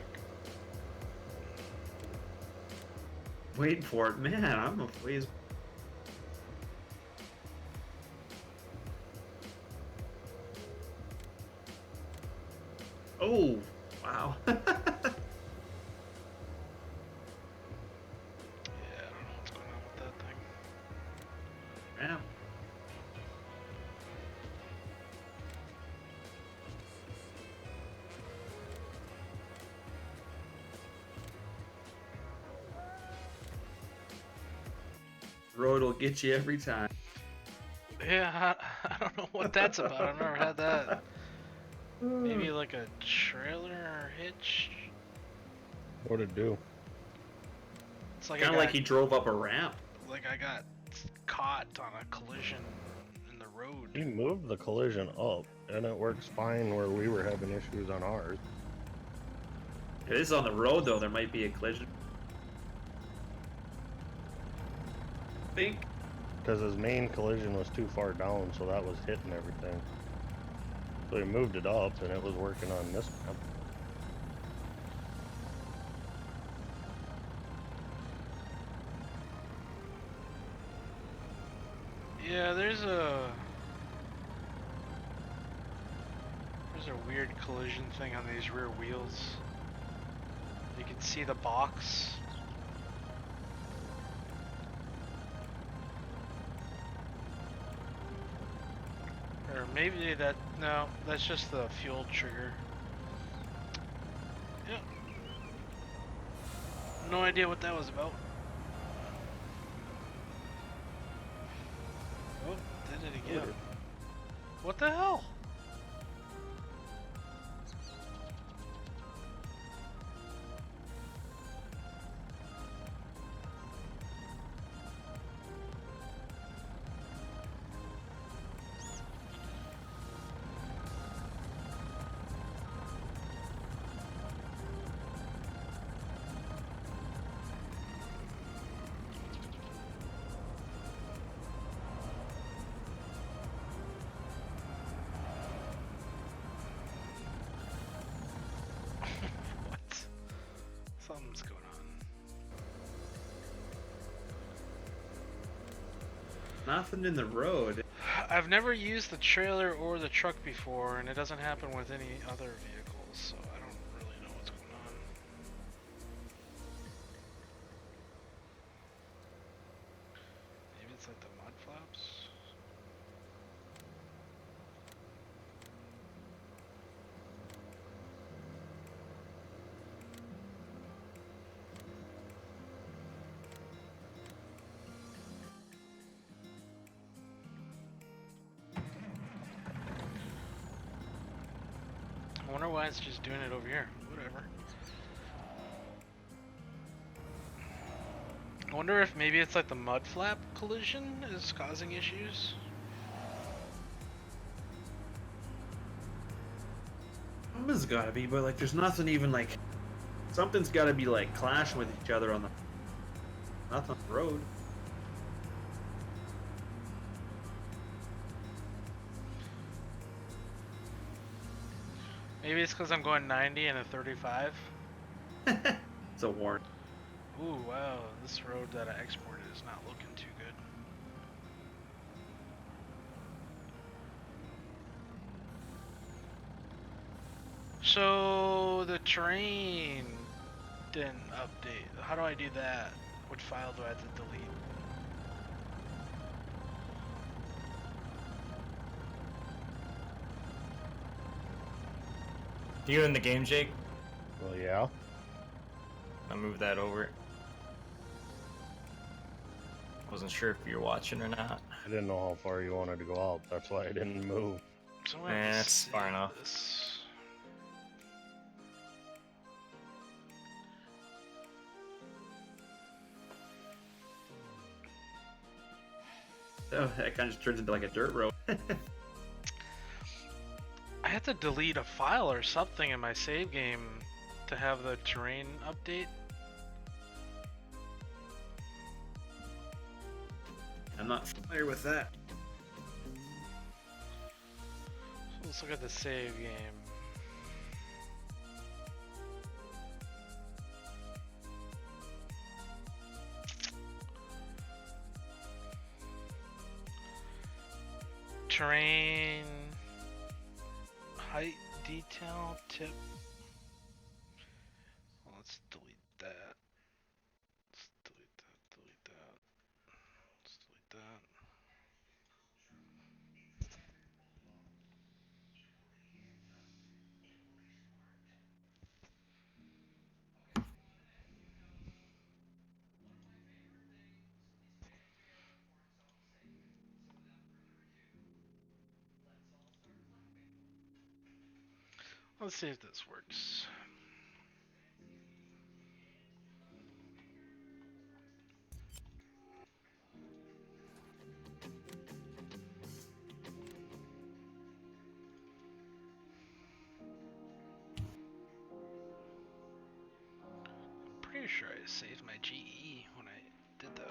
Waiting for it. Man, I'm a ways. Oh, wow. Yeah, I don't know what's going on with that thing. Yeah. Road will get you every time. Yeah, I don't know what that's about. I've never had that. Maybe like a trailer or hitch. What'd it do? It's like Kind of like he drove up a ramp. like I got caught on a collision in the road. He moved the collision up, and it works fine where we were having issues on ours. If it is on the road though, there might be a collision. I think. Because his main collision was too far down, so that was hitting everything. So he moved it up, and it was working on this map. Yeah, there's a weird collision thing on these rear wheels. You can see the box. Or maybe no, that's just the fuel trigger. Yeah. No idea what that was about. Oh, did it again. What the hell? Something's going on. Nothing in the road. I've never used the trailer or the truck before, and it doesn't happen with any other vehicles, so I don't really know what's going on. Maybe it's like the mud flaps? I wonder why it's just doing it over here. Whatever. I wonder if maybe it's like the mud flap collision is causing issues. Something's gotta be, but like there's nothing even like something's gotta be like clashing with each other on the nothing on the road. Maybe it's because I'm going 90 and a 35. It's a warrant. Ooh, wow, this road that I exported is not looking too good. So the terrain didn't update. How do I do that? What file do I have to delete? You in the game, Jake? Well, yeah. I moved that over. Wasn't sure if you were watching or not. I didn't know how far you wanted to go out. That's why I didn't move. So I'm gonna have to It's far save enough. this. Oh, that kind of just turns into like a dirt road. I had to delete a file or something in my save game to have the terrain update. I'm not familiar with that. So let's look at the save game. Terrain, height, detail, tip. Well, let's delete that. Let's delete that, delete that. Let's delete that. Let's see if this works. Pretty sure I saved my GE when I did that.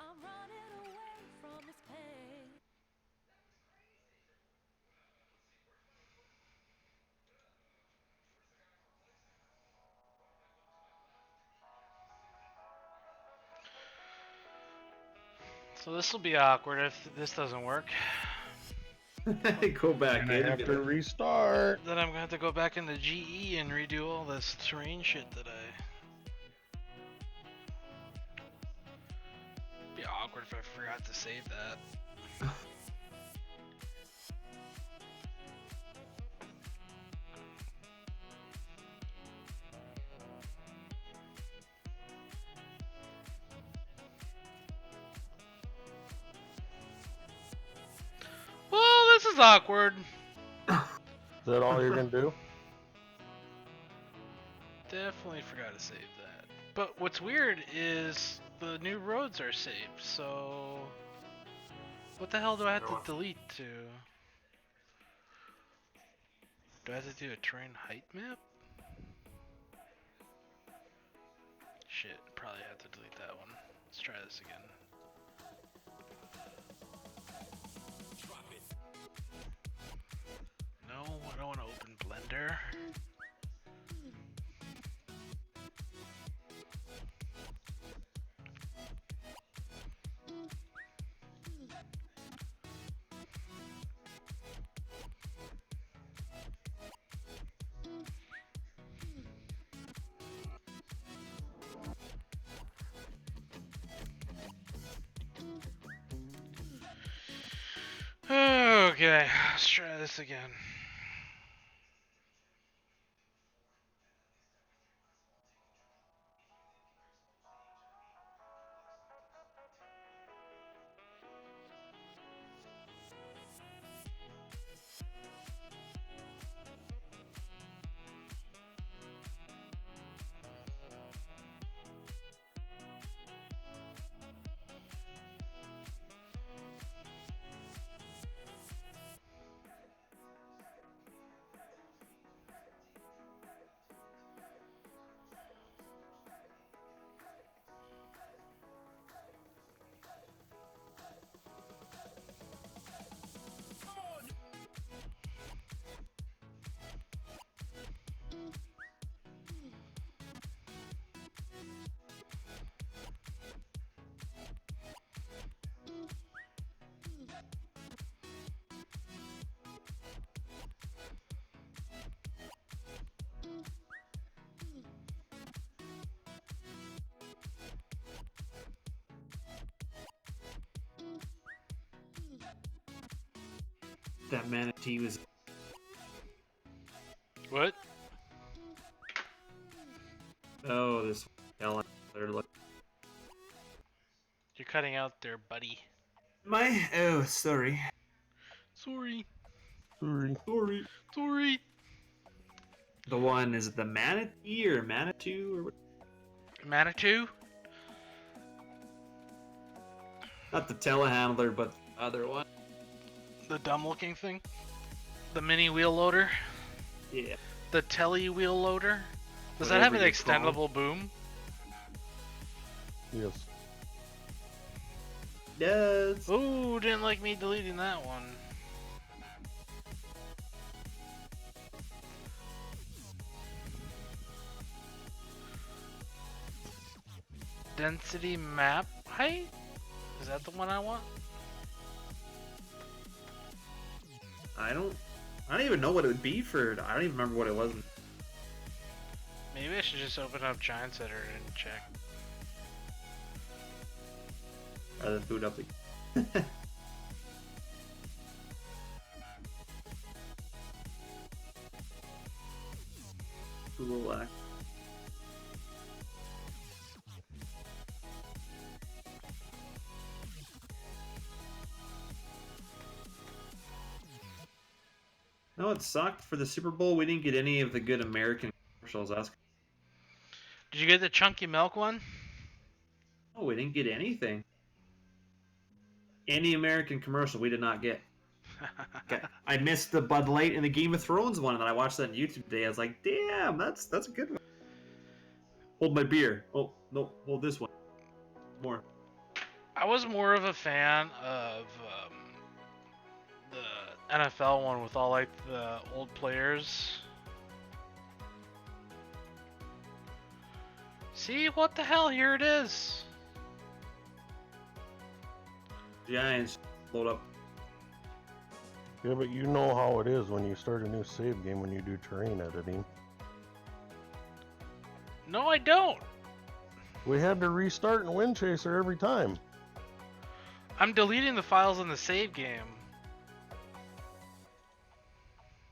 I'm running away from this pain. So this will be awkward if this doesn't work. Go back I in. have to restart. Then I'm gonna have to go back into GE and redo all this terrain shit that I. Be awkward if I forgot to save that. Well, this is awkward. Is that all you're gonna do? Definitely forgot to save that. But what's weird is the new roads are saved, so what the hell do I have to delete to? Do I have to do a terrain height map? Shit, probably have to delete that one. Let's try this again. No, I don't want to open Blender. Okay, let's try this again. That manatee was. What? Oh, this Telehandler. You're cutting out there, buddy. My oh, sorry. Sorry. Sorry. Sorry. The one is it the Manatee or Manitou or what? Manitou? Not the telehandler, but the other one. The dumb looking thing? The mini wheel loader? Yeah. The tele wheel loader? Does that have an Whatever you call it. extendable boom? Yes. Yes. Ooh, didn't like me deleting that one. Density map height? Is that the one I want? I don't even know what it would be for. I don't even remember what it was. Maybe I should just open up Giant Center and check. Rather than boot up the. Google Act. No, it sucked for the Super Bowl. We didn't get any of the good American commercials. That's Did you get the chunky milk one? oh, we didn't get anything. Any American commercial we did not get. Okay. I missed the Bud Light and the Game of Thrones one, and then I watched that on YouTube today. I was like, damn, that's a good one. Hold my beer. Oh no, hold this one. More. I was more of a fan of the NFL one with all like the old players. See, what the hell? Here it is. Giants load up. Yeah, but you know how it is when you start a new save game when you do terrain editing. No, I don't. We had to restart in Windchaser every time. I'm deleting the files in the save game.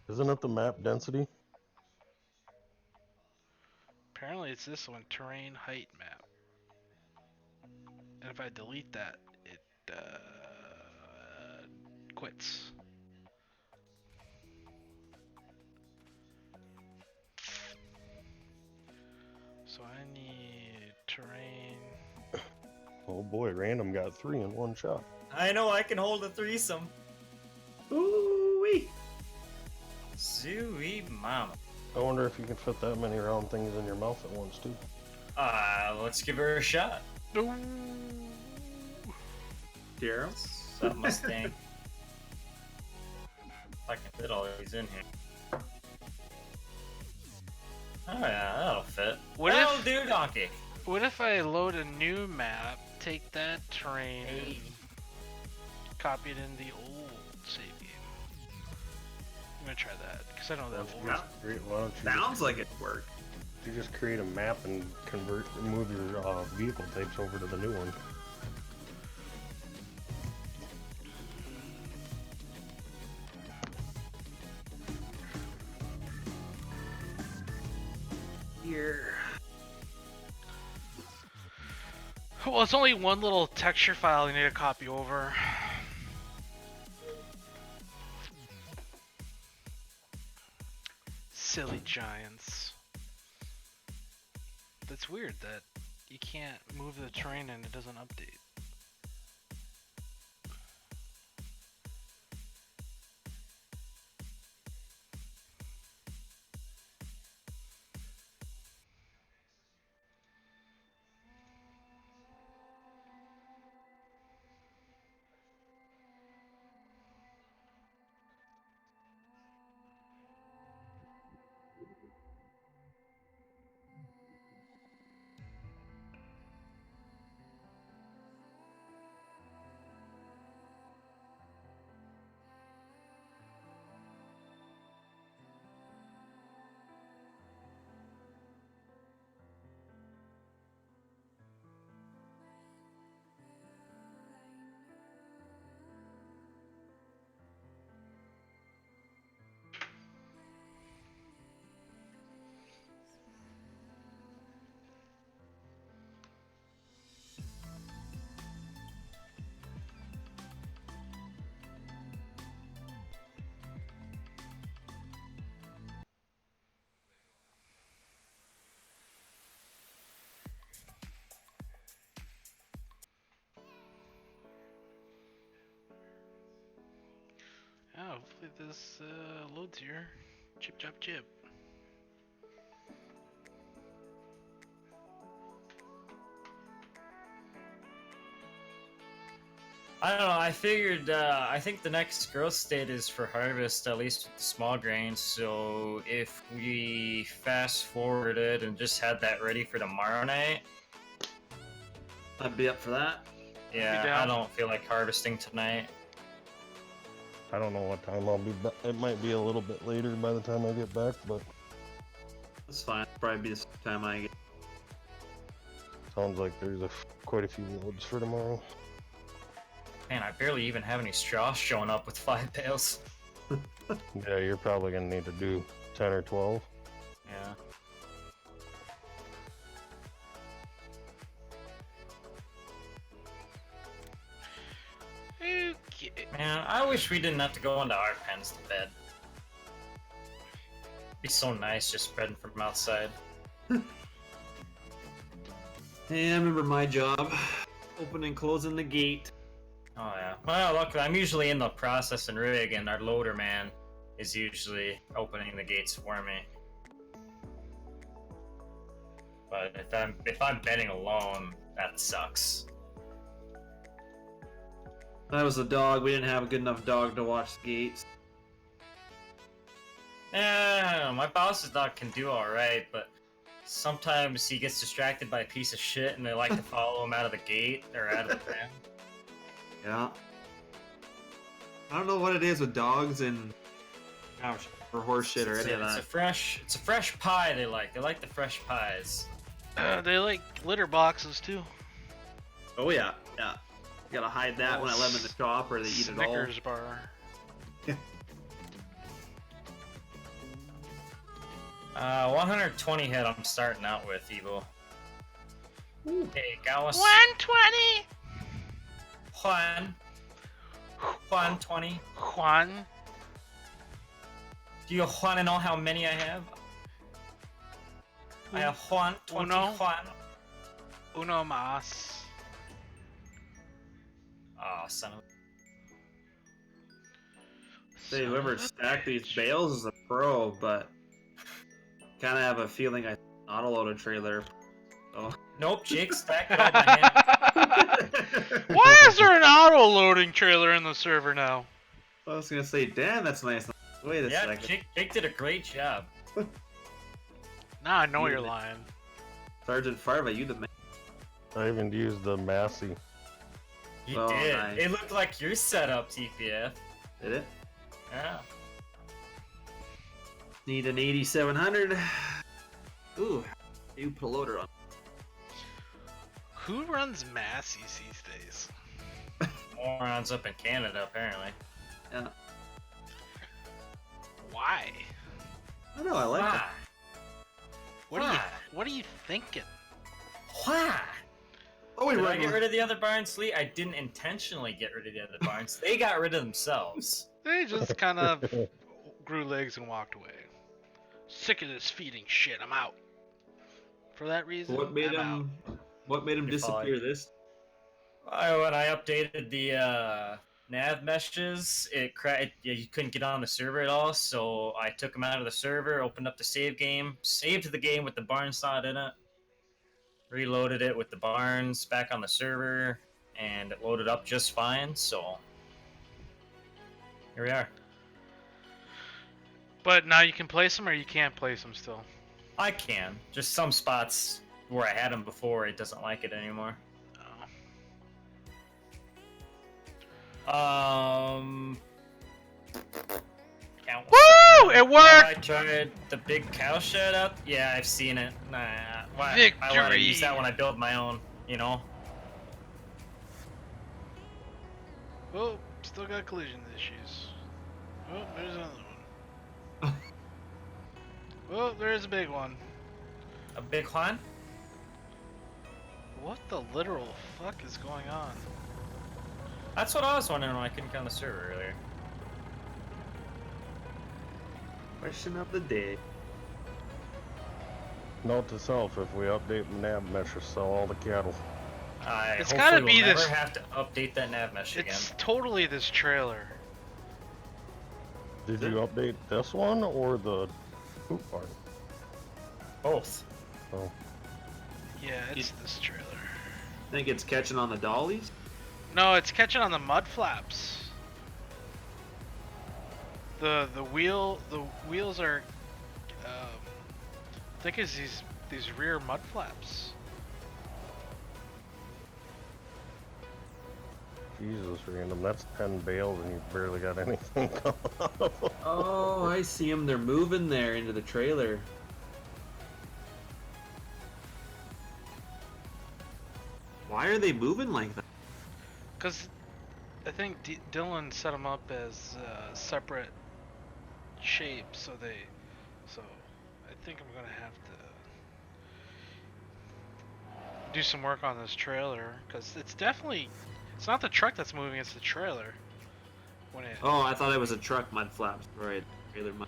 Isn't it the map density? Apparently it's this one, terrain height map. And if I delete that, it quits. So I need terrain. Oh boy, random got 3 in one shot. I know I can hold a threesome. Ooh-wee. Zooey mama. I wonder if you can fit that many round things in your mouth at once too. Let's give her a shot. Ooh. Daryl. That Mustang. If I can fit all these in here. Oh yeah, that'll fit. What That'll if- do, donkey? What if I load a new map, take that terrain, and copy it in the old save game? I'm gonna try that, because I know that will work. Why don't you Sounds like it worked. you just create a map and move your vehicle types over to the new one? Here. Well, it's only one little texture file you need to copy over. Silly giants. That's weird that you can't move the terrain and it doesn't update. Hopefully this loads here. Chip, chop, chip. I don't know. I figured. I think the next growth state is for harvest, at least with the small grains. So if we fast forwarded and just had that ready for tomorrow night, I'd be up for that. yeah, down. I don't feel like harvesting tonight. I don't know what time I'll be back. It might be a little bit later by the time I get back, but That's fine. Probably be the same time I get. sounds like there's quite a few loads for tomorrow. Man, I barely even have any straw showing up with 5 bales. Yeah, you're probably gonna need to do 10 or 12. Yeah. Okay. Man, I wish we didn't have to go into our pens to bed. Be so nice just spreading from outside. Hey, I remember my job. Opening and closing the gate. Oh yeah. Well, look, I'm usually in the process and rig, and our loader man is usually opening the gates for me. But if I'm betting alone, that sucks. That was the dog. We didn't have a good enough dog to watch the gates. My boss's dog can do alright, but sometimes he gets distracted by a piece of shit and they like to follow him out of the gate or out of the pen. Yeah. I don't know what it is with dogs and or horse shit or any of It's that. a fresh pie they like. They like the fresh pies. They like litter boxes too. Oh yeah, yeah. You gotta hide that when I let them in the shop or they eat it all. Snickers bar. 120 head I'm starting out with, Evo. Hey, Gauss. 120. Juan 20. Juan. Do you want to know how many I have? I have Juan 20 Uno. Juan. Uno mas. Oh, son of Say whoever stacked these bales is a pro, but kind of have a feeling I auto-load a trailer. So. Nope, Jake stacked it all by hand. Why is there an auto-loading trailer in the server now? I was gonna say, damn, that's nice. Wait a Yeah, second. Jake did a great job. Now I know Yeah. you're lying. Sergeant Farva, you the man. I even used the Massey. You Oh, did. nice. It looked like your setup, TPF. Did it? Yeah. Need an 8700. Ooh, you put a loader on. Who runs Massey's these days? Morons up in Canada, apparently. Yeah. Why? I don't know, I like Why? that. What are you thinking? Why? Oh, we Did I run get one. rid of the other barns, Lee? I didn't intentionally get rid of the other barns. They got rid of themselves. They just kind of grew legs and walked away. Sick of this feeding shit. I'm out. For that reason, What made I'm out. him? What made him You're disappear fine. this? When I updated the nav meshes, you couldn't get on the server at all, so I took them out of the server, opened up the save game, saved the game with the barns not in it, reloaded it with the barns back on the server, and it loaded up just fine, so here we are. But now you can place them, or you can't place them still. I can. Just some spots where I had them before, it doesn't like it anymore. Oh. Count. Woo! It Have worked. I tried the big cow shed up? Yeah, I've seen it. Nah, why? I want to Victory! use that when I build my own, you know? Oh, still got collision issues. Oh, there's another one. Oh, there's a big one. A big Juan? What the literal fuck is going on? That's what I was wondering when I couldn't get on the server earlier. Question of the day. Note to self: if we update the nav meshes, sell all the cattle. It's Hopefully gotta we'll be never this- have to update that nav mesh again. It's totally this trailer. Did you update this one or the poop farm? Both. Oh, Yeah, it's this trailer. Think it's catching on the dollies? No, it's catching on the mud flaps. The wheels are I think it's these rear mud flaps. Jesus, random. That's 10 bales and you've barely got anything coming out. Oh, I see them. They're moving there into the trailer. Why are they moving like that? Cause I think Dylan set them up as separate shapes, so I think I'm gonna have to do some work on this trailer, cause it's not the truck that's moving, it's the trailer. When it Oh, I thought it was a truck mud flaps. Right, trailer mud.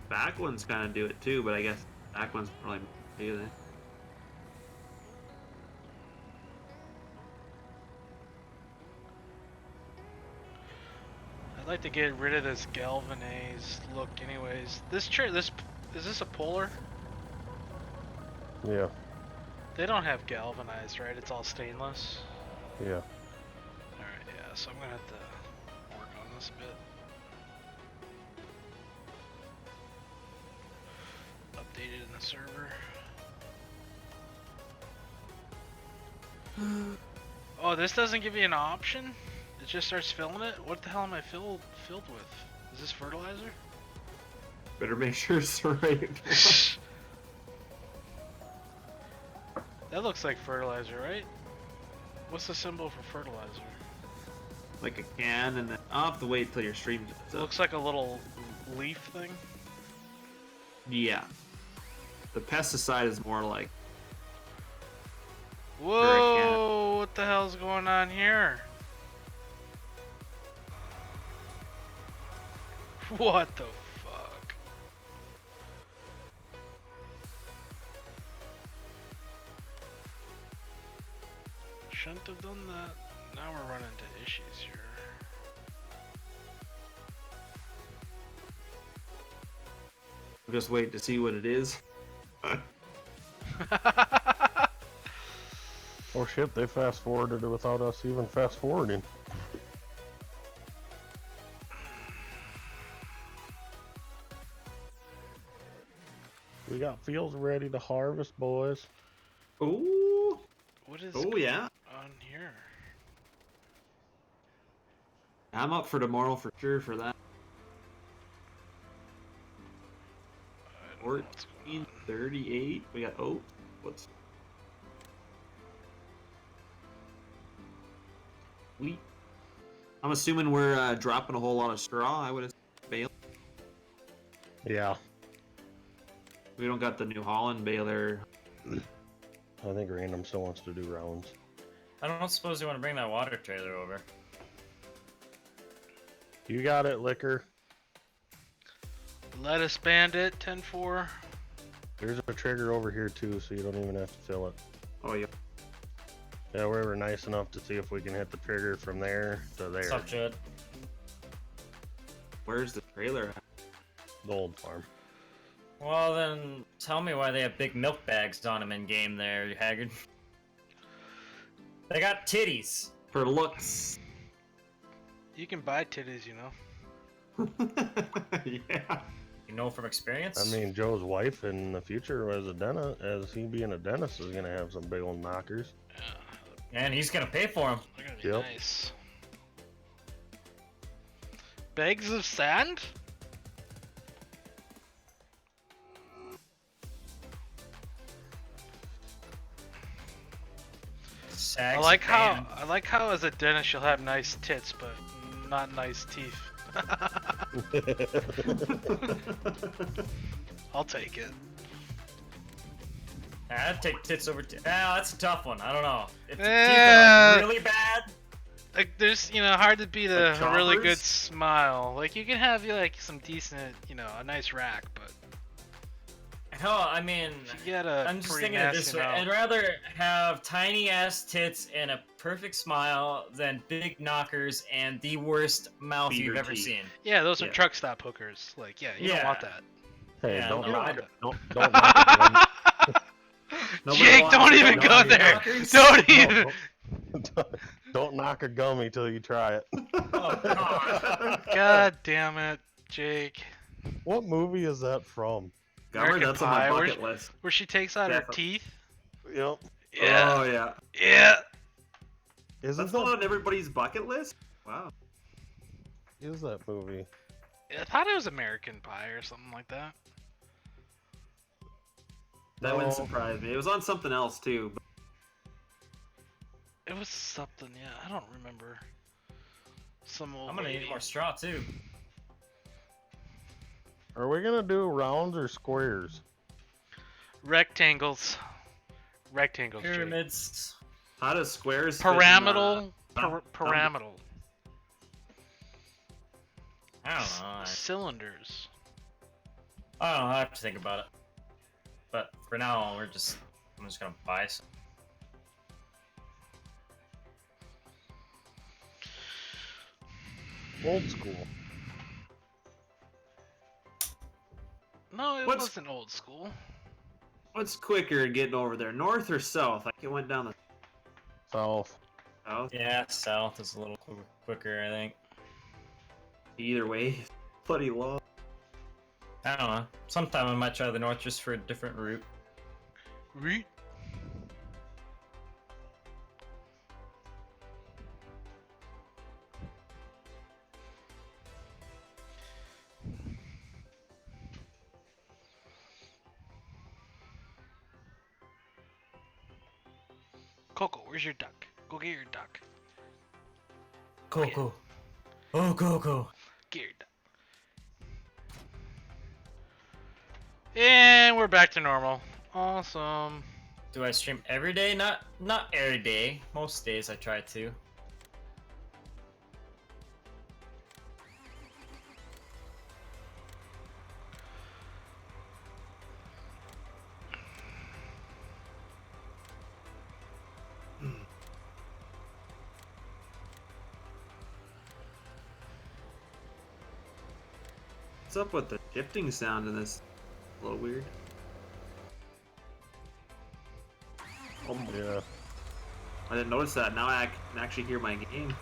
Back ones kind of do it too, but I guess back ones probably do that. I'd like to get rid of this galvanized look anyways. Is this a Polar? Yeah, They don't have galvanized, right? It's all stainless. yeah. Alright, yeah, so I'm gonna have to work on this a bit. Update it in the server. Oh, this doesn't give you an option? It just starts filling it? What the hell am I filled with? Is this fertilizer? Better make sure it's the right. That looks like fertilizer, right? What's the symbol for fertilizer? Like a can, and then I'll have to wait till your stream gets It up. looks like a little leaf thing. Yeah. The pesticide is more like Whoa! What the hell's going on here? What the fuck? Shouldn't have done that. Now we're running into issues here. I'm just waiting to see what it is. Oh shit, they fast forwarded it without us even fast forwarding. We got fields ready to harvest, boys. Ooh. What is Oh yeah. on here? I'm up for tomorrow for sure for that. I don't know what's going on. 38. We got oats. What's wheat? I'm assuming we're dropping a whole lot of straw. I would have baled. Yeah, We don't got the New Holland baler. I think random still wants to do rounds. I don't suppose you want to bring that water trailer over. You got it, Liquor. Lettuce Bandit 10-4. There's a trigger over here too, so you don't even have to fill it. Oh yeah. Yeah, we were nice enough to see if we can hit the trigger from there to there. What's up, Judd? Where's the trailer at? The old farm. Well, then tell me why they have big milk bags on them in game there, you haggard. They got titties. For looks. You can buy titties, you know. Yeah. You know from experience? I mean, Joe's wife in the future as a dentist, as he being a dentist, is gonna have some big old knockers. Yeah, And he's gonna pay for them. they're gonna be Yep. nice. Bags of sand? I like how as a dentist you'll have nice tits, but not nice teeth. I'll take it. I'd take tits over that's a tough one. I don't know. If the teeth Eh. are like really bad, Like there's, hard to beat a Like really good choppers? smile. Like you can have like some decent, a nice rack, but Hell, I mean, If you get a I'm just pretty thinking of this nasty way. mouth. I'd rather have tiny ass tits and a perfect smile than big knockers and the worst mouth Beaver you've ever teeth. seen. Yeah, those are Yeah. truck stop hookers. Like, yeah, you don't want Yeah. that. Hey, Yeah, don't no, knock I- it. Don't knock it. Gummy. Nobody Jake, wants don't to even go go beaver there. knockers? Don't No, even. don't knock a gummy till you try it. Oh, God. God damn it, Jake. What movie is that from? Gummer, American that's on Pie, my where's- bucket list. Where she takes out her Definitely. teeth. Yep. Yeah. Oh yeah. Yeah. Isn't That's not that on everybody's bucket list? Wow. is that movie? I thought it was American Pie or something like that. That No. wouldn't surprise me. It was on something else too. But It was something, yeah. I don't remember. Some old I'm gonna lady. need more straw too. Are we gonna do rounds or squares? Rectangles. Rectangles, Jake. Pyramids. how does squares fit in, Pyramidal. thumb- Pyramidal. I don't know. Cylinders. I don't know. I have to think about it. But for now, I'm just gonna buy some. Old school. No, it What's- wasn't old school. What's quicker getting over there, north or south? Like it went down the South. south. Yeah, south is a little quicker, I think. Either way, bloody long. I don't know. Sometime I might try the north just for a different route. Re- Coco, where's your duck? Go get your duck. Coco. Oh, Coco. Get your duck. And we're back to normal. Awesome. Do I stream every day? Not every day. Most days I try to. What's up with the shifting sound in this? A little weird. Oh, Yeah. I didn't notice that. Now I can actually hear my game.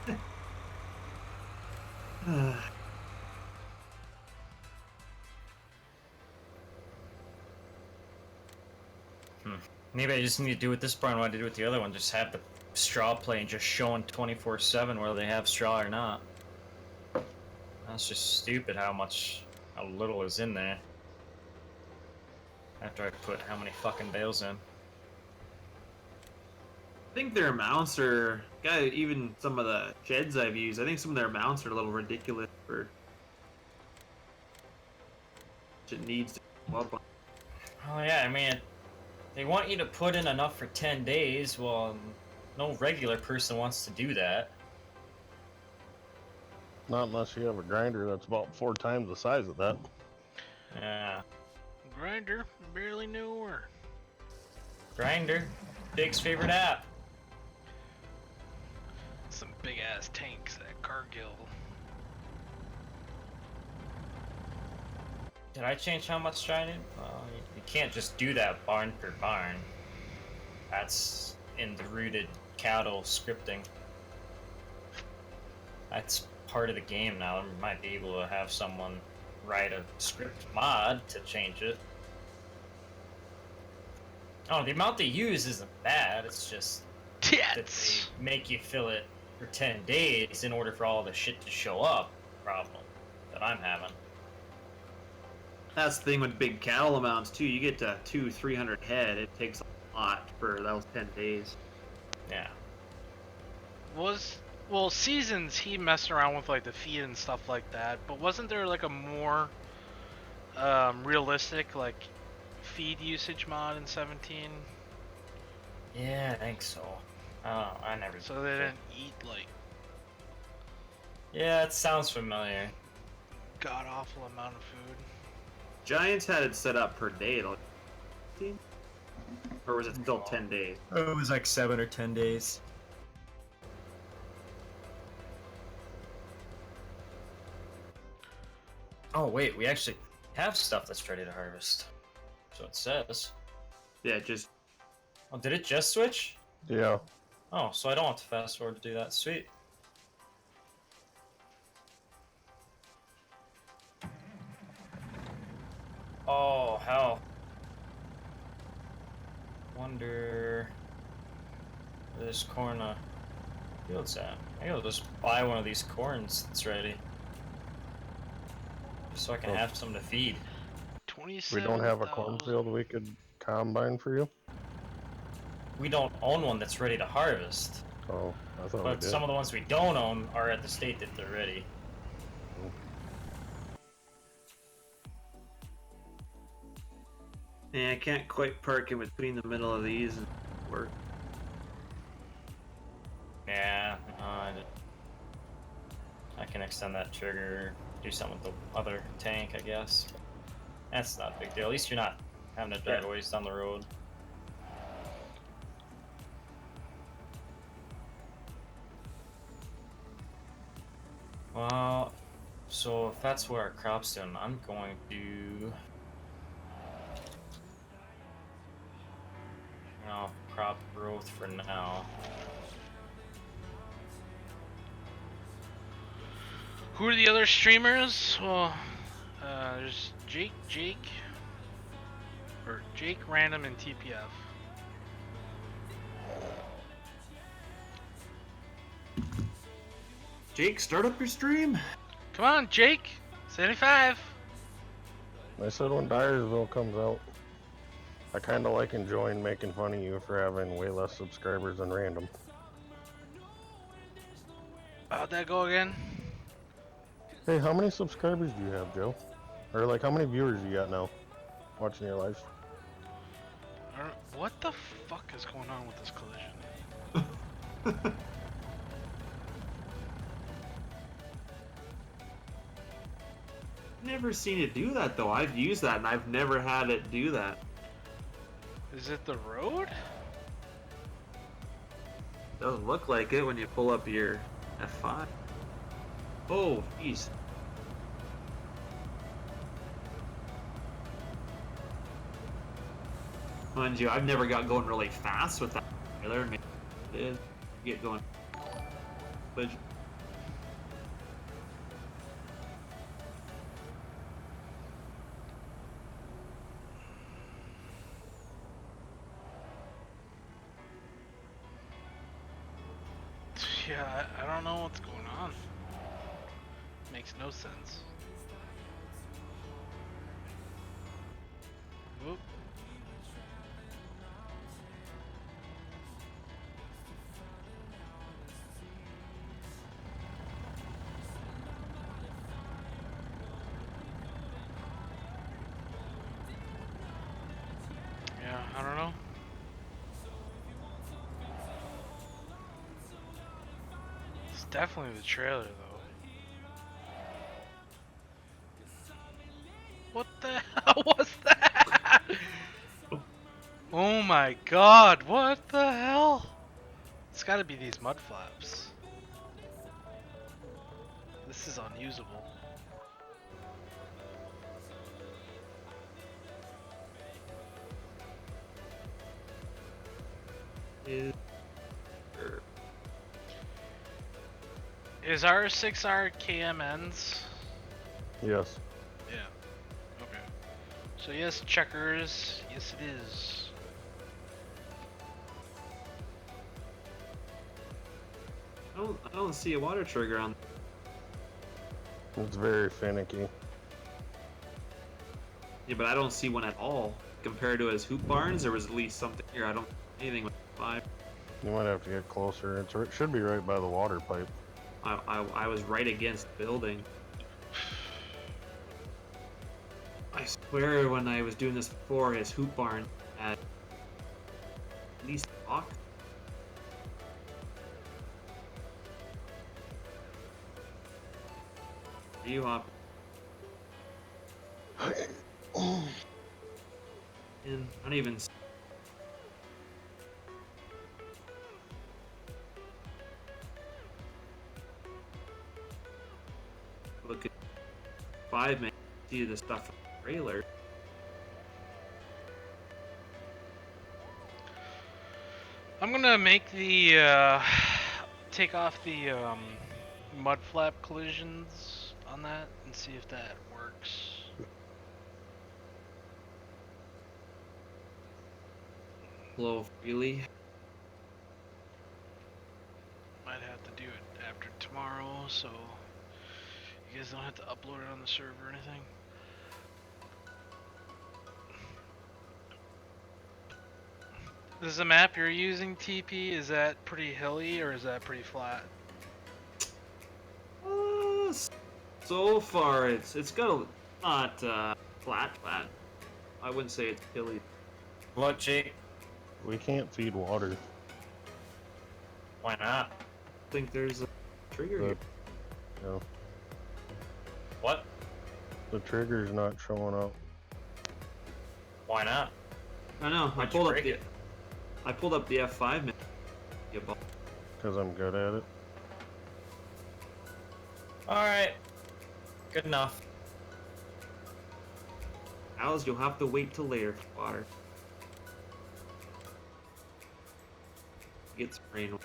Maybe I just need to do with this barn what I did with the other one. Just have the straw plane just showing 24/7 whether they have straw or not. That's just stupid how little is in there. After I put how many fucking bales in. I think their mounts are, even some of the sheds I've used, I think some of their mounts are a little ridiculous for what it needs to go up on. Oh yeah, I mean, they want you to put in enough for 10 days. Well, no regular person wants to do that. Not unless you have a grinder that's about 4 times the size of that. Yeah. Grinder, barely knew her. Grinder, Big's favorite app. Some big ass tanks at Cargill. Did I change how much I did? Well, you can't just do that barn per barn. That's in the rooted cattle scripting. That's part of the game now. I might be able to have someone write a script mod to change it. Oh, the amount they use isn't bad. It's just that they Tits! make you fill it for 10 days in order for all the shit to show up. Problem that I'm having. That's the thing with big cattle amounts too. You get to 200-300 head, it takes a lot for those 10 days. Yeah. Well, Seasons, he messed around with like the feed and stuff like that, but wasn't there like a more realistic like feed usage mod in 17? Yeah, I think so. Oh, I never. So they didn't eat like Yeah, it sounds familiar. god awful amount of food. Giants had it set up per day. 15? Or was it still 10 days? It was like 7 or 10 days. Oh wait, we actually have stuff that's ready to harvest. So it says. Yeah, just Oh, did it just switch? Yeah. Oh, so I don't have to fast forward to do that. Sweet. Oh, hell. Wonder where this corn field's at. Maybe I'll just buy one of these corns that's ready. Just so I can Oh. have some to feed. We 27. don't have a cornfield we could combine for you? We don't own one that's ready to harvest. Oh, I thought we But did. some of the ones we don't own are at the state that they're ready. yeah, I can't quite park in between the middle of these and work. Yeah, I can extend that trigger, do something with the other tank, I guess. That's not a big deal. At least you're not having to drive Yeah. ways down the road. Well, so if that's what our crop's doing, I'm going to... crop growth for now. Who are the other streamers? Well, there's Jake, or Jake Random and TPF. Jake, start up your stream. Come on, Jake. 75. I said when Dyersville comes out. I kinda like enjoying making fun of you for having way less subscribers than Random. How'd that go again? Hey, how many subscribers do you have, Joe? Or like how many viewers you got now? Watching your live? What the fuck is going on with this collision? Never seen it do that though. I've used that and I've never had it do that. Is it the road? Doesn't look like it when you pull up your F5. Oh, jeez. Mind you, I've never got going really fast with that trailer. Maybe it is. Get going. But Yeah, I don't know what's going on. Makes no sense. Whoop. Yeah, I don't know. It's definitely the trailer, though. What the hell was that? Oh my god, what the hell? It's gotta be these mud flaps. This is unusable. Is our 6R KMNs? Yes. Yeah. Okay. So yes, checkers. Yes, it is. I don't see a water trigger on. It's very finicky. Yeah, but I don't see one at all. Compared to his hoop barns, there was at least something here. I don't anything with 5. You might have to get closer. It should be right by the water pipe. I was right against the building. I swear when I was doing this before, his hoop barn had at least a box. You up? And not even. Look at 5 minutes. See the stuff in the trailer. I'm gonna make the take off the mud flap collisions on that and see if that works. Flow freely. Might have to do it after tomorrow, so you guys don't have to upload it on the server or anything. Is the map you're using, TP, is that pretty hilly or is that pretty flat? So far, it's got a not flat. I wouldn't say it's hilly. What, Jake? We can't feed water. Why not? I think there's a trigger here. No, What? the trigger's not showing up. Why not? I know. Why'd you break it? I pulled up the F5 menu. Because I'm good at it. Alright. Good enough. Alice, you'll have to wait till later for water. Get spraying.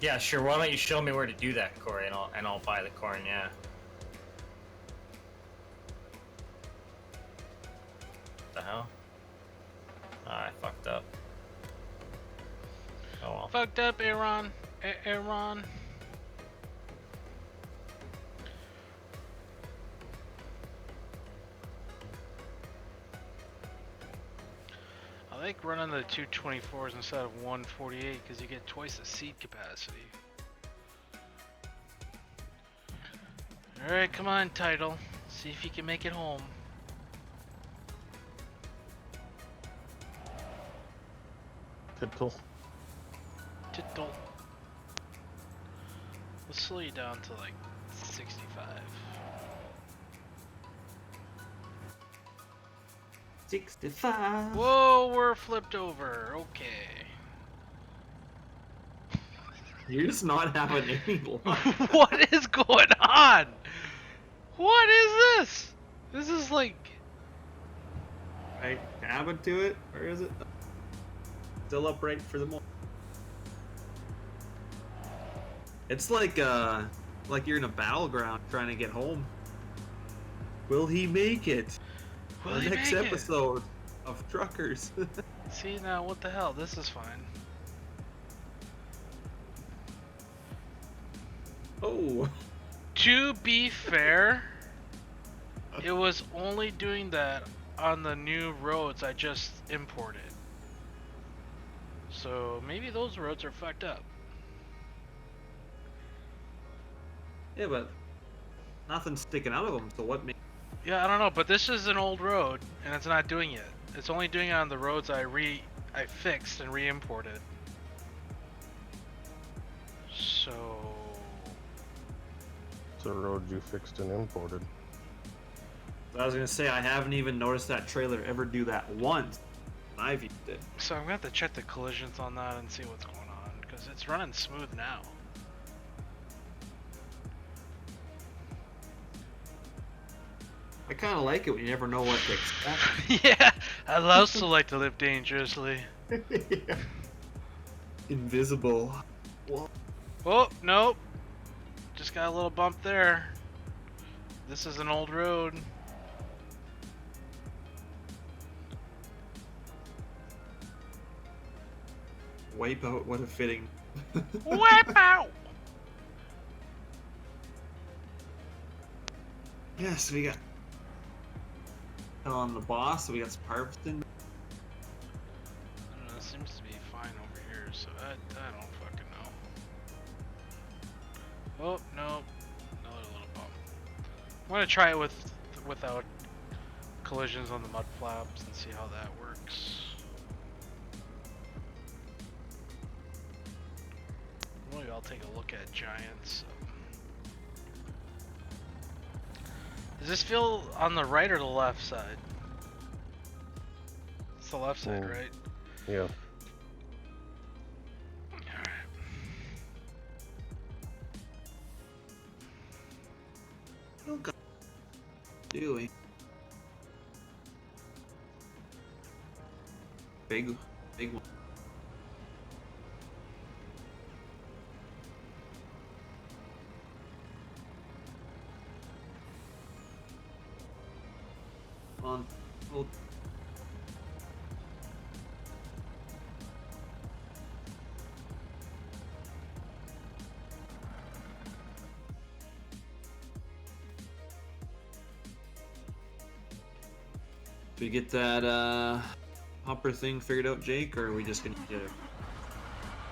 Yeah, sure. Why don't you show me where to do that, Corey, and I'll buy the corn, yeah. What the hell? I fucked up. Oh well. Fucked up, Aaron. Aaron. I like running the 224s instead of 148 because you get twice the seat capacity. Alright, come on, Title. See if you can make it home. Tittle. Tittle. Let's slow you down to like 65. 65. Whoa, we're flipped over. Okay. You're just not having any luck. What is going on? What is this? This is like... Right, tab to it. Where is it? Still upright for the moment. It's like you're in a battleground trying to get home. Will he make it? Will The he next make it? episode of Truckers. See, now what the hell? This is fine. Oh. To be fair, it was only doing that on the new roads I just imported. So maybe those roads are fucked up. Yeah, but nothing's sticking out of them. So what makes? Yeah, I don't know, but this is an old road and it's not doing it. It's only doing it on the roads I fixed and re-imported. So It's a road you fixed and imported. I was gonna say I haven't even noticed that trailer ever do that once. I've used it. So I'm gonna have to check the collisions on that and see what's going on because it's running smooth now. I kind of like it when you never know what to expect. Yeah, I love to like to live dangerously. Yeah. Invisible. Whoa. Oh, nope. Just got a little bump there. This is an old road. Wipeout, what a fitting. Wipe out! Yes, we got on the boss, so we got some harvesting. I don't know, it seems to be fine over here, so I don't fucking know. Oh, no. Another little bump. I'm gonna try it without collisions on the mud flaps and see how that works. maybe I'll take a look at Giants. Does this feel on the right or the left side? It's the left side, right? Yeah. Alright. Oh god. Doing. Big one. On. Hold. Do we get that hopper thing figured out, Jake, or are we just gonna get it?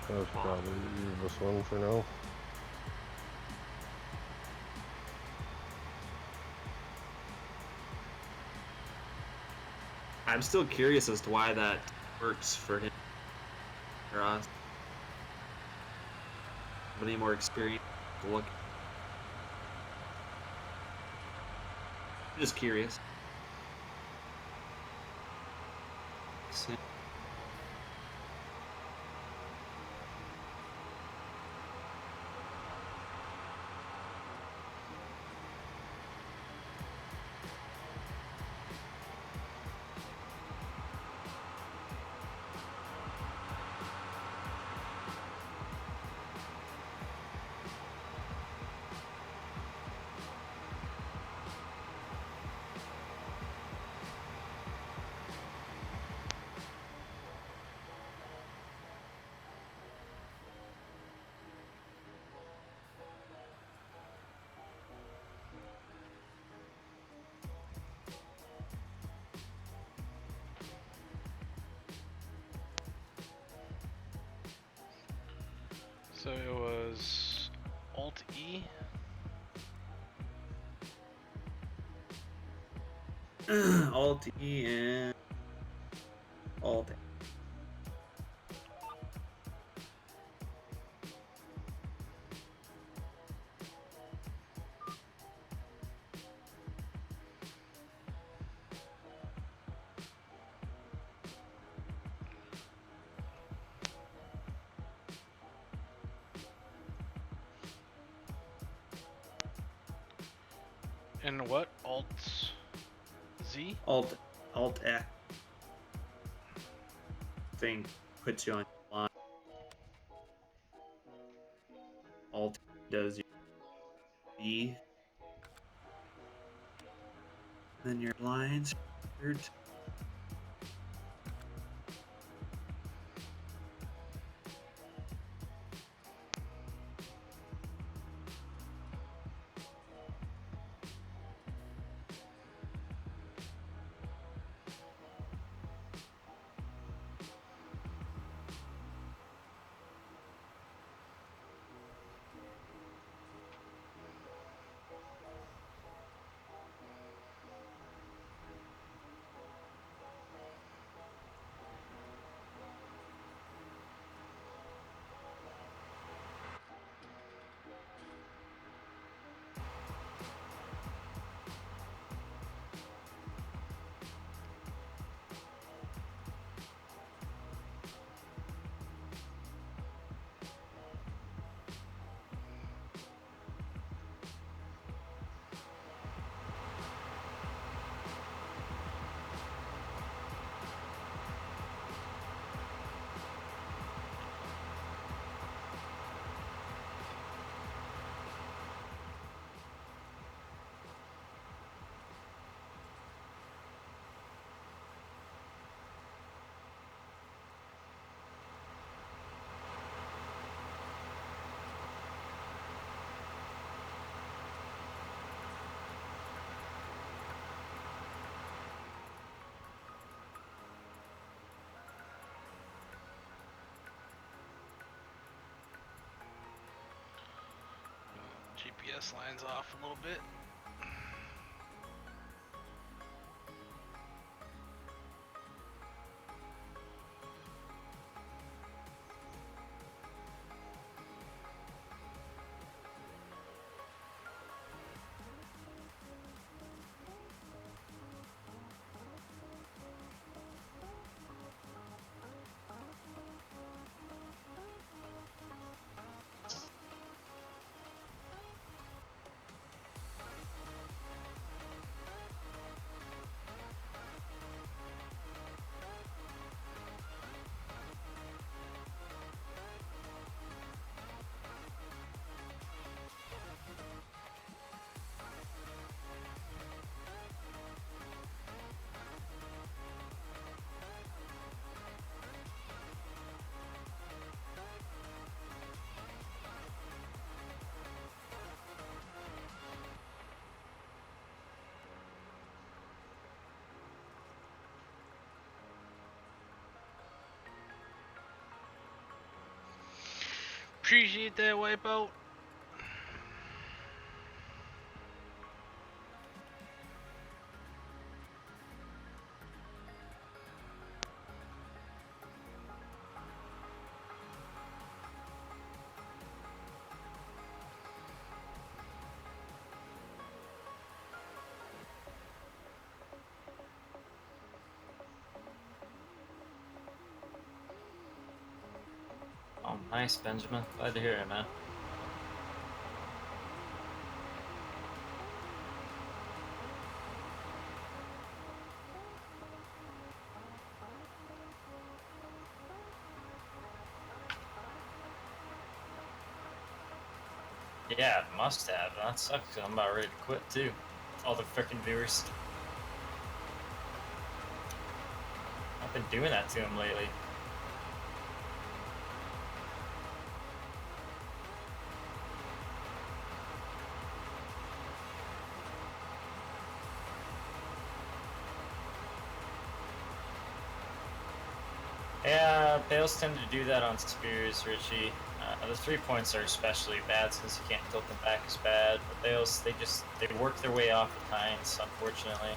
Let's probably use this one for now. I'm still curious as to why that works for him or us. Any more experience to look? I'm just curious. So it was Alt E. Alt E and Alt. And what? Alt Z? Alt X thing puts you on line. Alt does your B. Then your lines. GPS lines off a little bit. Appreciate that wipeout. Oh, nice, Benjamin. Glad to hear it, man. Yeah, must have. That sucks. 'Cause I'm about ready to quit too. All the freaking viewers. I've been doing that to him lately. Yeah, Bales tend to do that on spears, Richie. The 3 points are especially bad since you can't tilt them back as bad. But Bales, they work their way off the tines, unfortunately.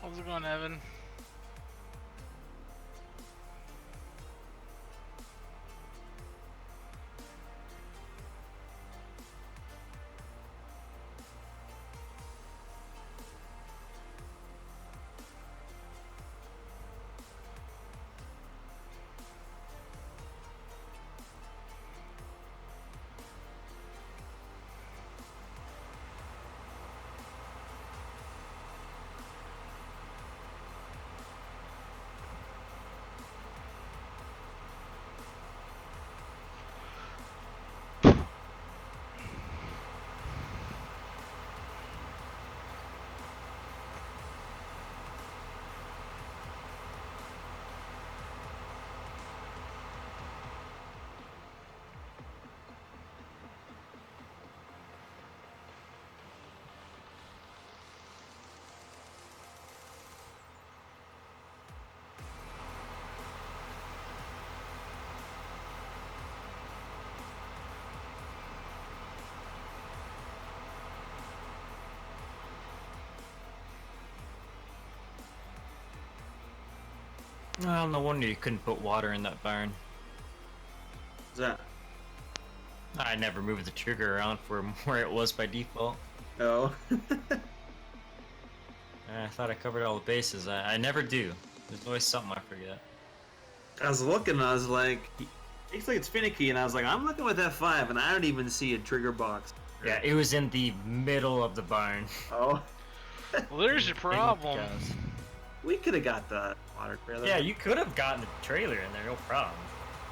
How's it going, Evan? Well, no wonder you couldn't put water in that barn. What's that? I never moved the trigger around from where it was by default. Oh. I thought I covered all the bases. I never do. There's always something I forget. I was looking, I was like, looks like it's finicky, and I was like, I'm looking with F5, and I don't even see a trigger box. Yeah, it was in the middle of the barn. Oh. Well, there's your problem. Guys. We could have got the water trailer. Yeah, you could have gotten the trailer in there, no problem.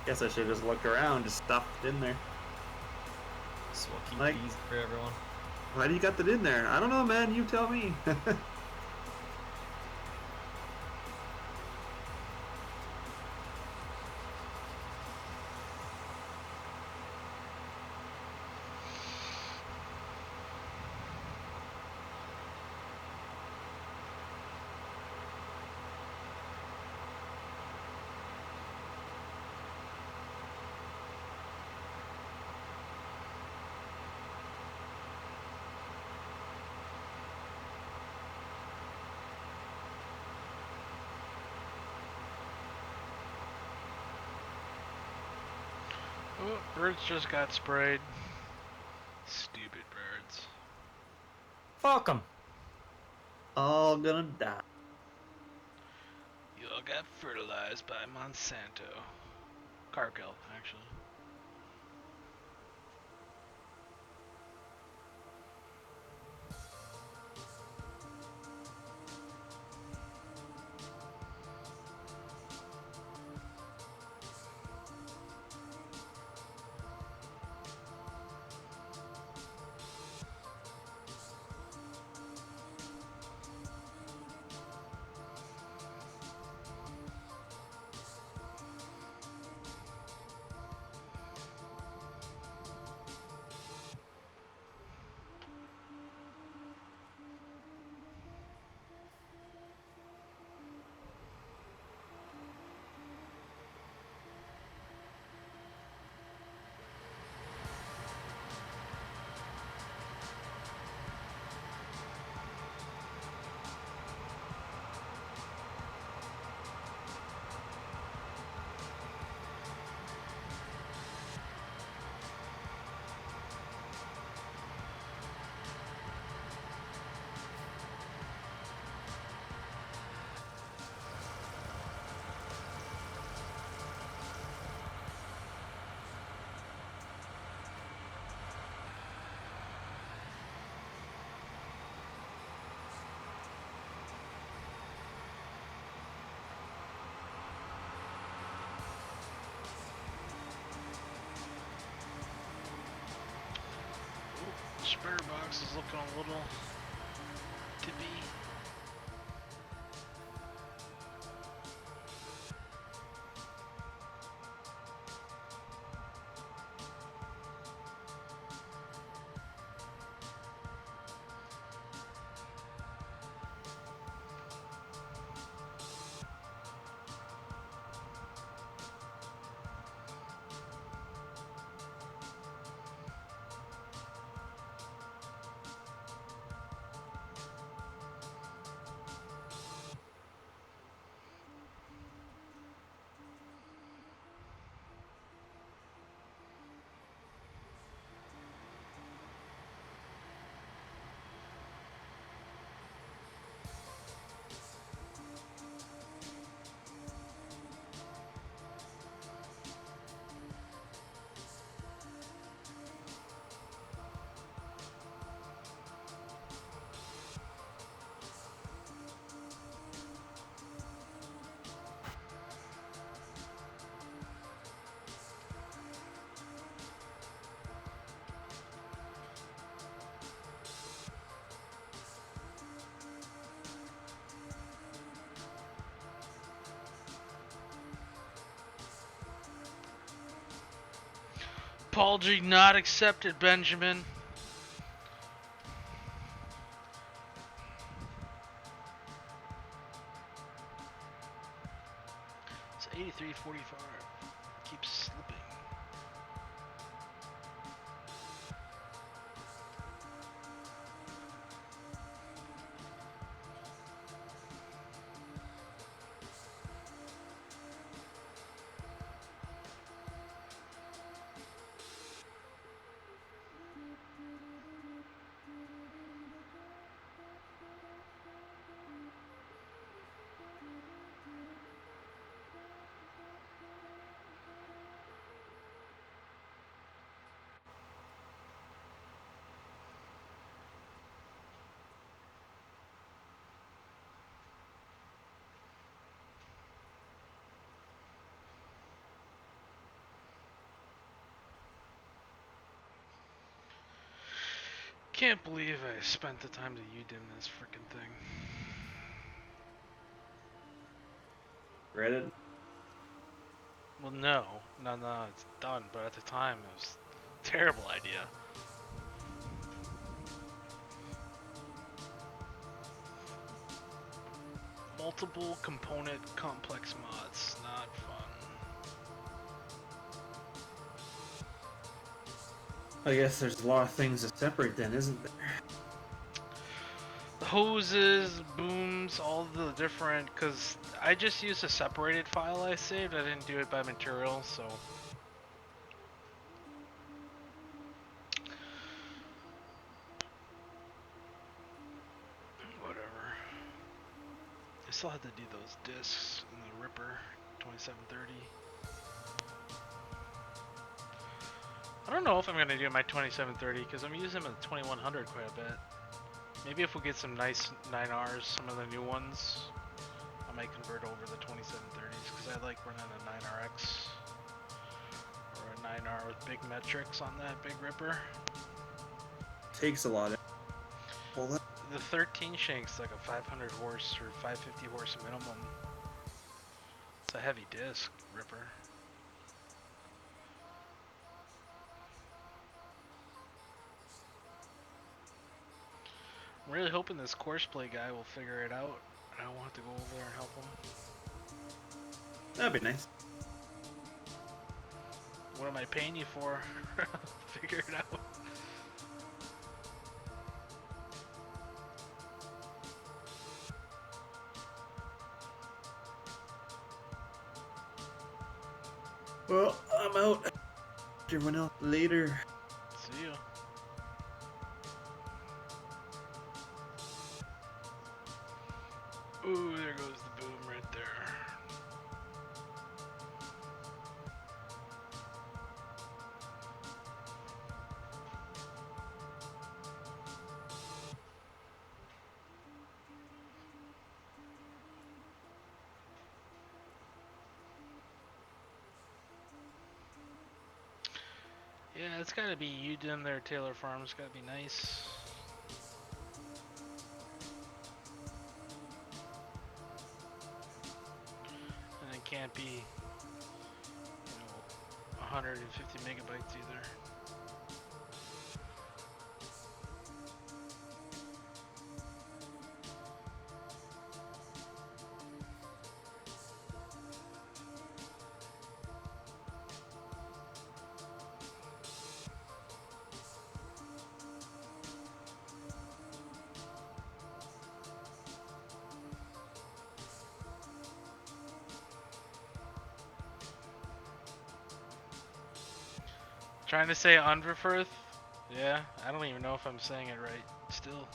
Guess I should have just looked around, just stuffed it in there. So we'll keep Like- these for everyone. Why do you got that in there? I don't know, man. You tell me. Oh, birds just got sprayed. Stupid birds. Fuck 'em. All gonna die. You all got fertilized by Monsanto. Cargill, actually. Sprayer box is looking a little tippy. Apology not accepted, Benjamin. It's 83.45. Keeps slipping. Can't believe I spent the time to UDIM this freaking thing. Reddit. Well, no, it's done. But at the time, it was a terrible idea. Multiple component complex mods, not fun. I guess there's a lot of things to separate then, isn't there? The hoses, booms, all the different, because I just used a separated file I saved. I didn't do it by material, so still have to do those discs in the Ripper 2730. I don't know if I'm gonna do my 2730 because I'm using them at 2100 quite a bit. Maybe if we get some nice 9Rs, some of the new ones, I might convert over the 2730s because I like running a 9RX or a 9R with big metrics on that big Ripper. Takes a lot. Hold up. The 13 shank's like a 500 horse or 550 horse minimum. It's a heavy disc Ripper. I'm really hoping this CoursePlay guy will figure it out, and I won't have to go over there and help him. That'd be nice. What am I paying you for? Figure it out. Well, I'm out. Everyone else later. See ya. Ooh, there goes the boom right there. Yeah, it's gotta be you down there, Taylor Farms. Gotta be nice. And it can't be, 150 megabytes either. Trying to say Underfirth? Yeah, I don't even know if I'm saying it right still.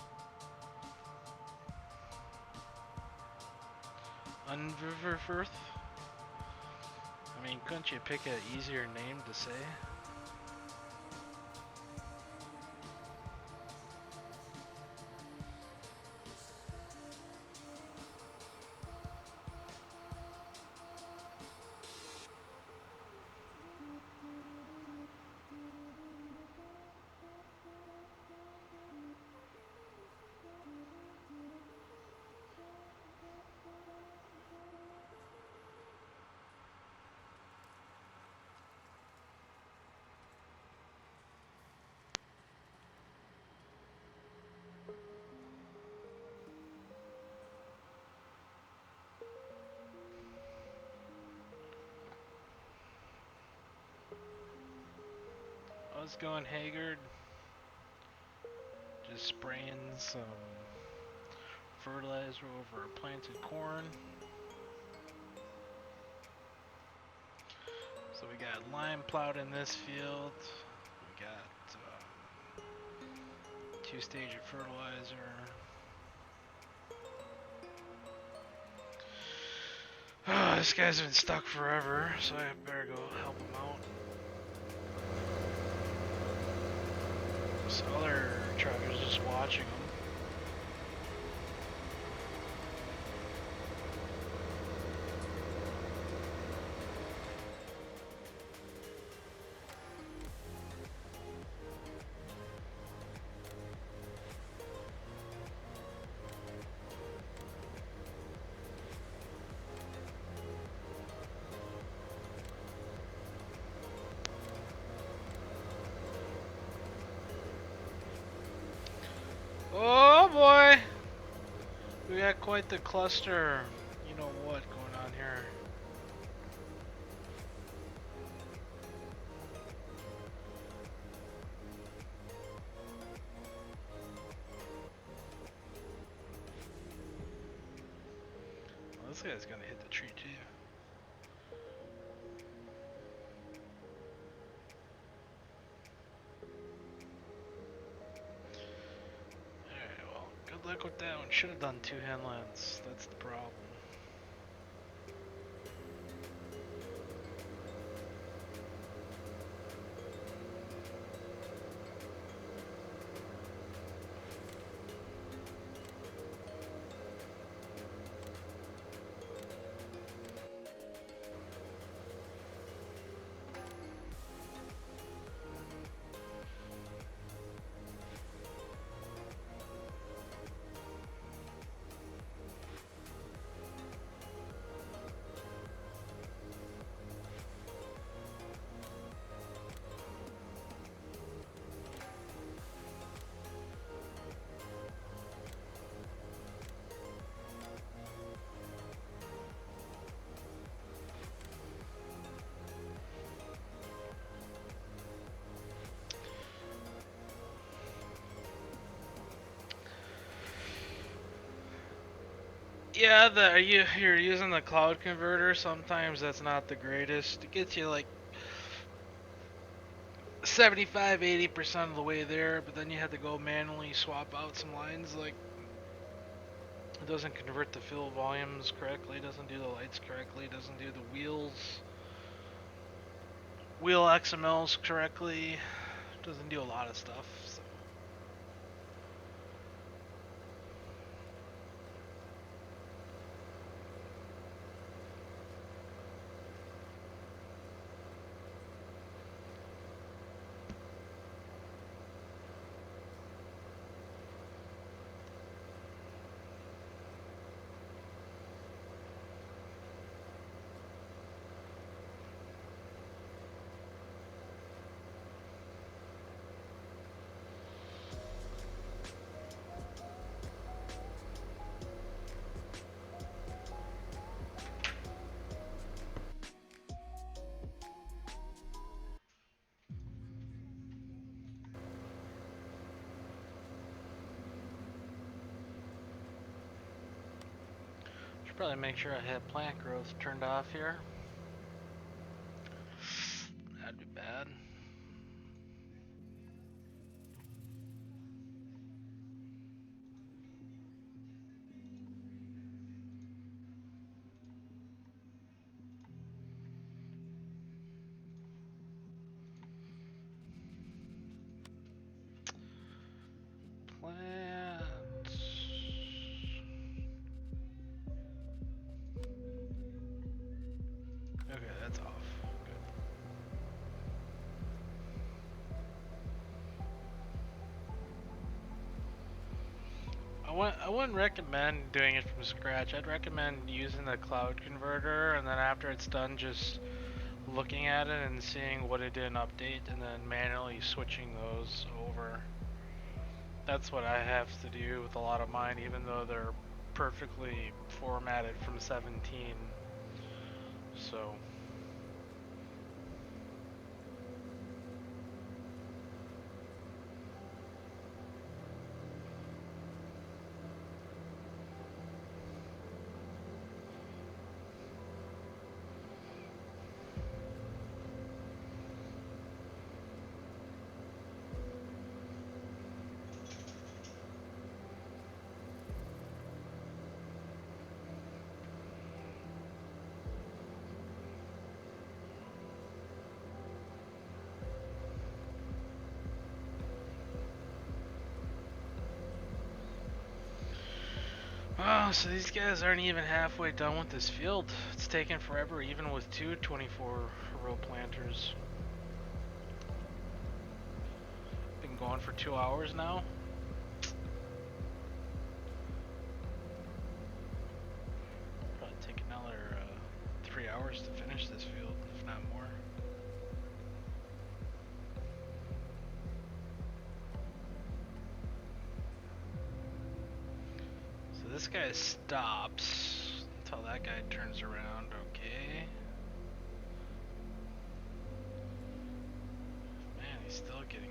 Underfirth? I mean, couldn't you pick an easier name to say? How's it going, Haggard? Just spraying some fertilizer over planted corn. So we got lime plowed in this field. We got two-stage of fertilizer. This guy's been stuck forever, so I better go help him out. This other trucker's just watching him. Oh boy! We got quite the cluster, you know what, going on here. Well, this guy's gonna hit the tree too. Alright, well, good luck with that one. Should have done two headlands. That's the problem. Yeah, you're using the cloud converter. Sometimes that's not the greatest. It gets you like 75-80% of the way there, but then you had to go manually swap out some lines. Like it doesn't convert the fill volumes correctly, doesn't do the lights correctly, doesn't do the wheel XMLs correctly, doesn't do a lot of stuff. So. Should probably make sure I have plant growth turned off here. That'd be bad. Plants. Okay, that's off. Good. I wouldn't recommend doing it from scratch. I'd recommend using the cloud converter, and then after it's done, just looking at it and seeing what it didn't update, and then manually switching those over. That's what I have to do with a lot of mine, even though they're perfectly formatted from 17. So. Oh, so these guys aren't even halfway done with this field. It's taken forever, even with two 24-row planters. Been going for 2 hours now. Probably take another 3 hours to finish this field, if not more. So this guy stops until that guy turns around, okay. Man, he's still getting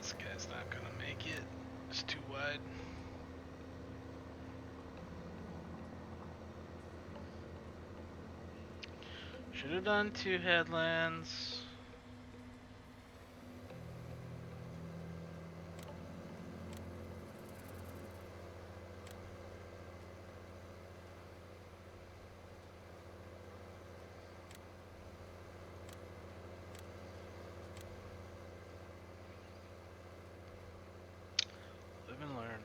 this guy's not gonna make it. It's too wide. Should have done 2 headlands. Live and learn.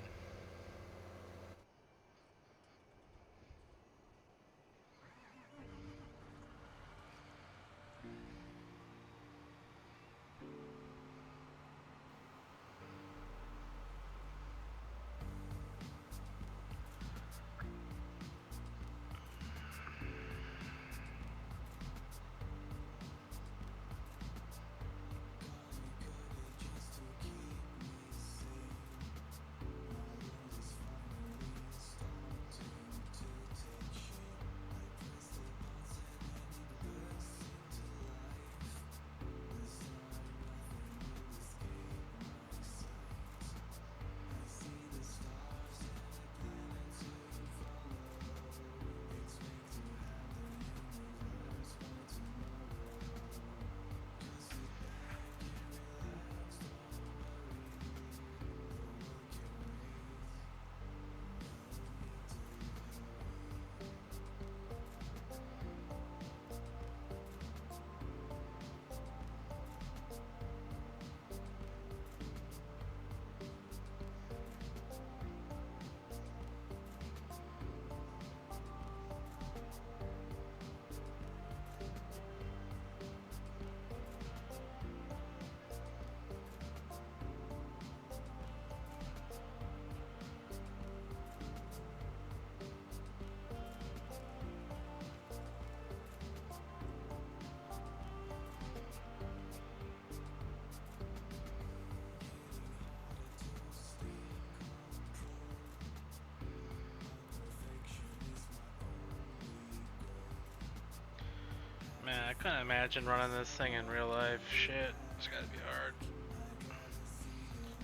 Man, I couldn't imagine running this thing in real life. Shit, it's gotta be hard.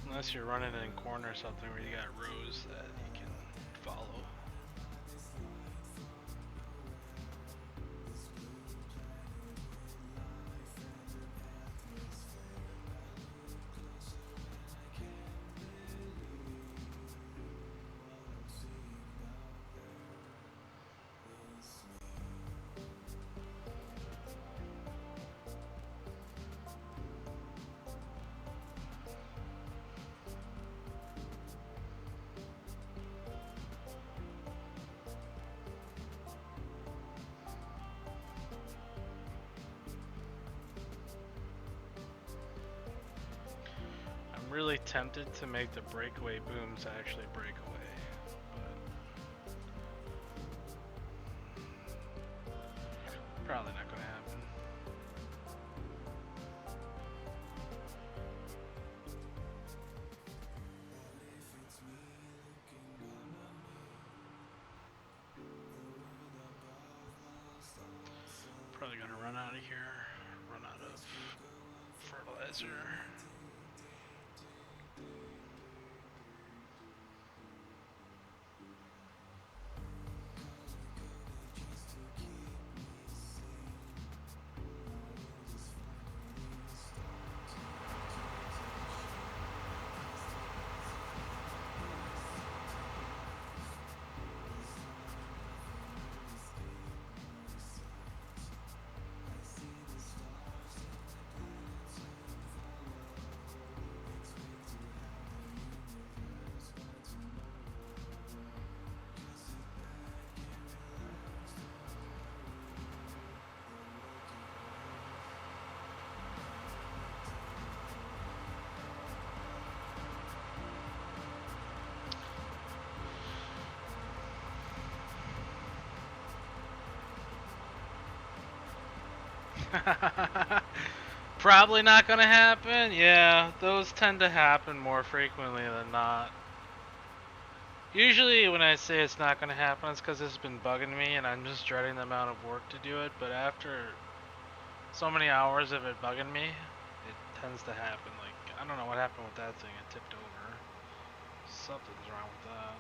Unless you're running in corner or something where you got rows that you can follow. I'm really tempted to make the breakaway booms actually break away, but probably not gonna happen. Probably gonna run out of here, run out of fertilizer. Probably not gonna happen. Yeah, those tend to happen more frequently than not. Usually when I say it's not gonna happen, it's because it's been bugging me and I'm just dreading the amount of work to do it, but after so many hours of it bugging me, it tends to happen. Like, I don't know what happened with that thing, it tipped over. Something's wrong with that.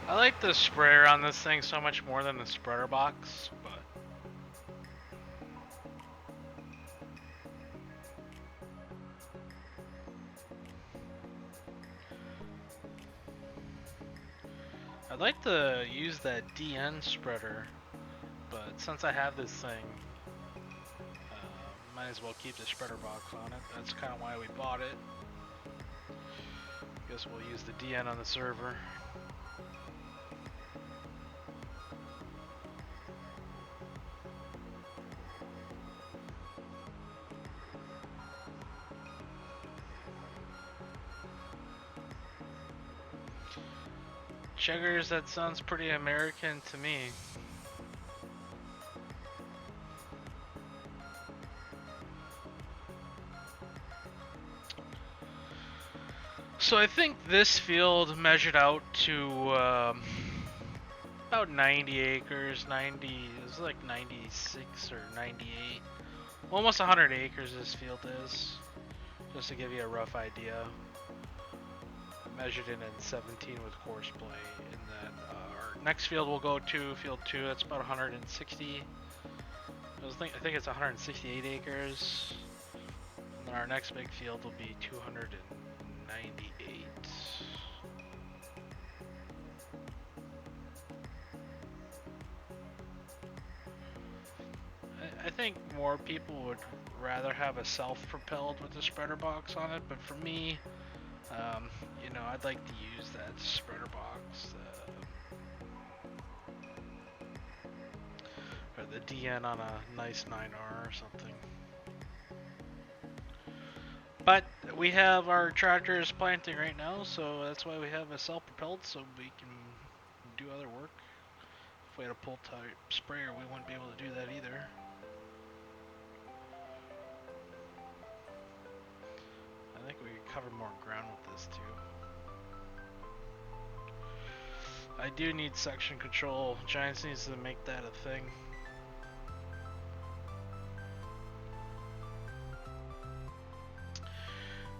I like the sprayer on this thing so much more than the spreader box, but I'd like to use that DN spreader, but since I have this thing, might as well keep the spreader box on it. That's kind of why we bought it. Guess we'll use the DN on the server. Chuggers, that sounds pretty American to me. So I think this field measured out to about 90 acres. 90, it was like 96 or 98. Almost 100 acres this field is. Just to give you a rough idea. I measured it in 17 with CoursePlay. And then our next field will go to field 2. That's about 160. I think it's 168 acres. And then our next big field will be 298. I think more people would rather have a self-propelled with a spreader box on it, but for me, you know, I'd like to use that spreader box. Or the DN on a nice 9R or something. But we have our tractors planting right now, so that's why we have a self-propelled, so we can do other work. If we had a pull-type sprayer, we wouldn't be able to do that either. I think we could cover more ground with this too. I do need section control. Giants needs to make that a thing.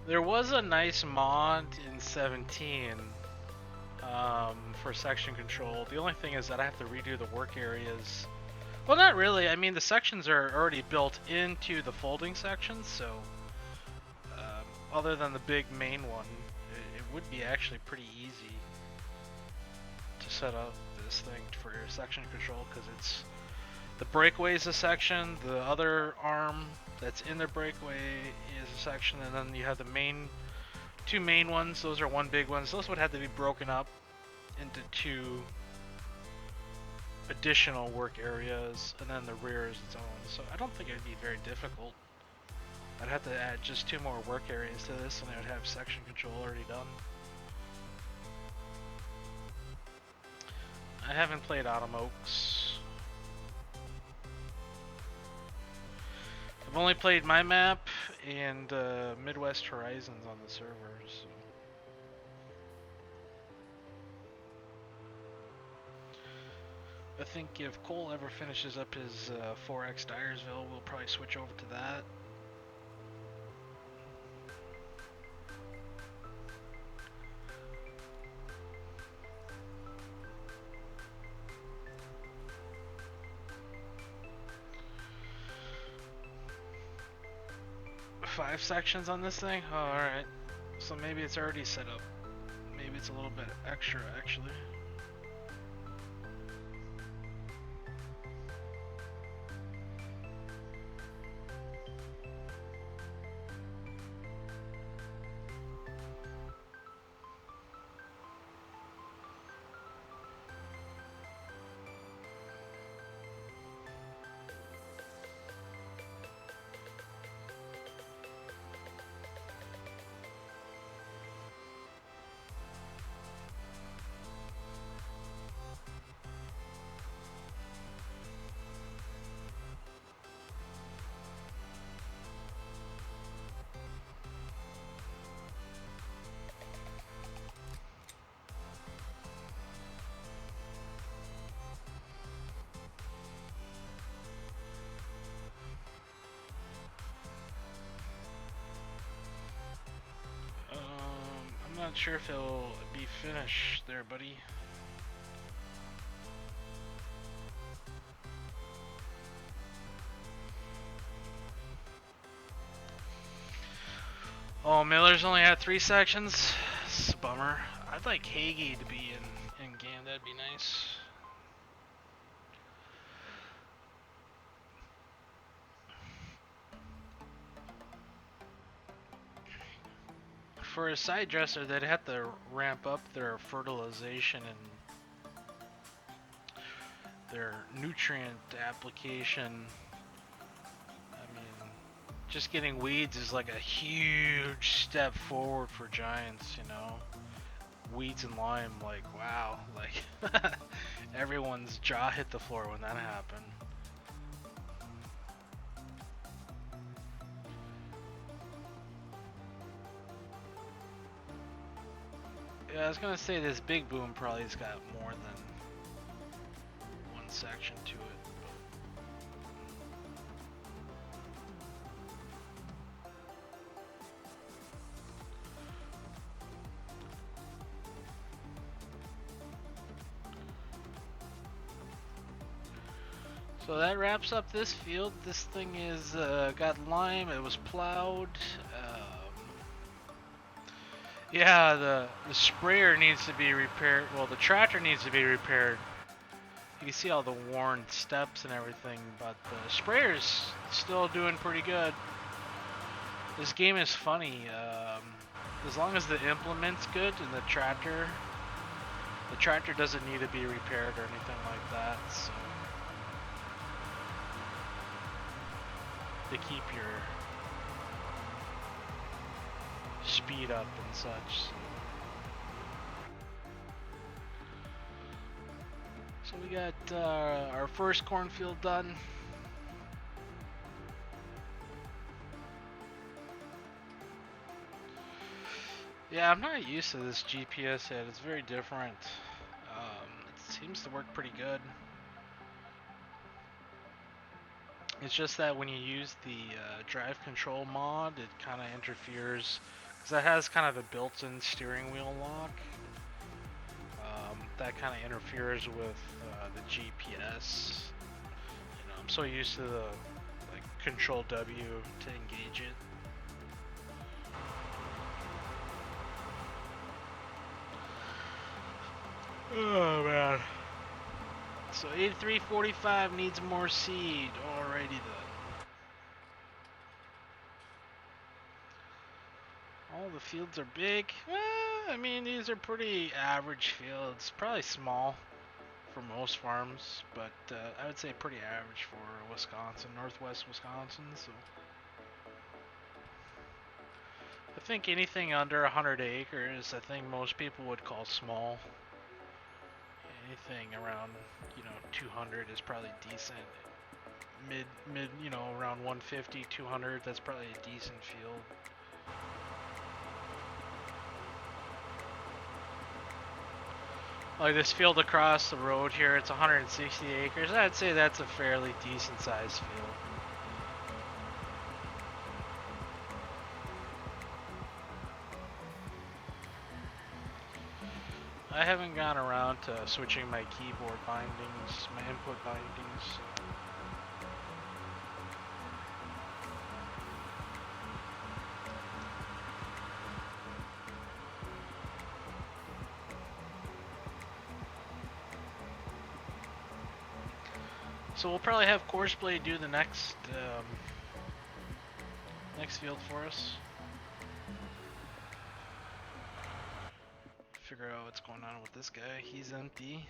There was a nice mod in 17 for section control. The only thing is that I have to redo the work areas. Well, not really. I mean, the sections are already built into the folding sections, so other than the big main one, it would be actually pretty easy to set up this thing for your section control, because it's the breakaway is a section, the other arm that's in the breakaway is a section, and then you have the two main ones. Those are one big ones. Those would have to be broken up into two additional work areas, and then the rear is its own. So I don't think it would be very difficult. I'd have to add just two more work areas to this, and I would have section control already done. I haven't played Autumn Oaks. I've only played my map and Midwest Horizons on the server. So. I think if Cole ever finishes up his 4X Dyersville, we'll probably switch over to that. Five sections on this thing? Oh, alright. So maybe it's already set up. Maybe it's a little bit extra, actually. I'm not sure if it'll be finished there, buddy. Oh, Miller's only had 3 sections. It's a bummer. I'd like Hagee to be in game. That'd be nice. For a side dresser, they'd have to ramp up their fertilization and their nutrient application. I mean, just getting weeds is like a huge step forward for Giants, you know. Weeds and lime, like, wow, like everyone's jaw hit the floor when that happened. Yeah, I was gonna say this big boom probably's got more than one section to it. So that wraps up this field. This thing is got lime. It was plowed. Yeah, the sprayer needs to be repaired. Well, the tractor needs to be repaired. You can see all the worn steps and everything, but the sprayer's still doing pretty good. This game is funny. As long as the implement's good and the tractor doesn't need to be repaired or anything like that. So to keep your speed up and such. So we got our first cornfield done. Yeah, I'm not used to this GPS yet. It's very different. It seems to work pretty good. It's just that when you use the drive control mod, it kind of interferes, because it has kind of a built-in steering wheel lock. That kind of interferes with the GPS. You know, I'm so used to the Control W to engage it. Oh man. So 8345 needs more seed. Alrighty then. All the fields are big. I mean, these are pretty average fields. Probably small for most farms, but I would say pretty average for Wisconsin, northwest Wisconsin. So I think anything under 100 acres, I think most people would call small. Anything around, 200 is probably decent. Mid, around 150, 200, that's probably a decent field. Like this field across the road here, it's 160 acres. I'd say that's a fairly decent sized field. I haven't gone around to switching my keyboard bindings, my input bindings. So we'll probably have CoursePlay do the next field for us. Figure out what's going on with this guy. He's empty.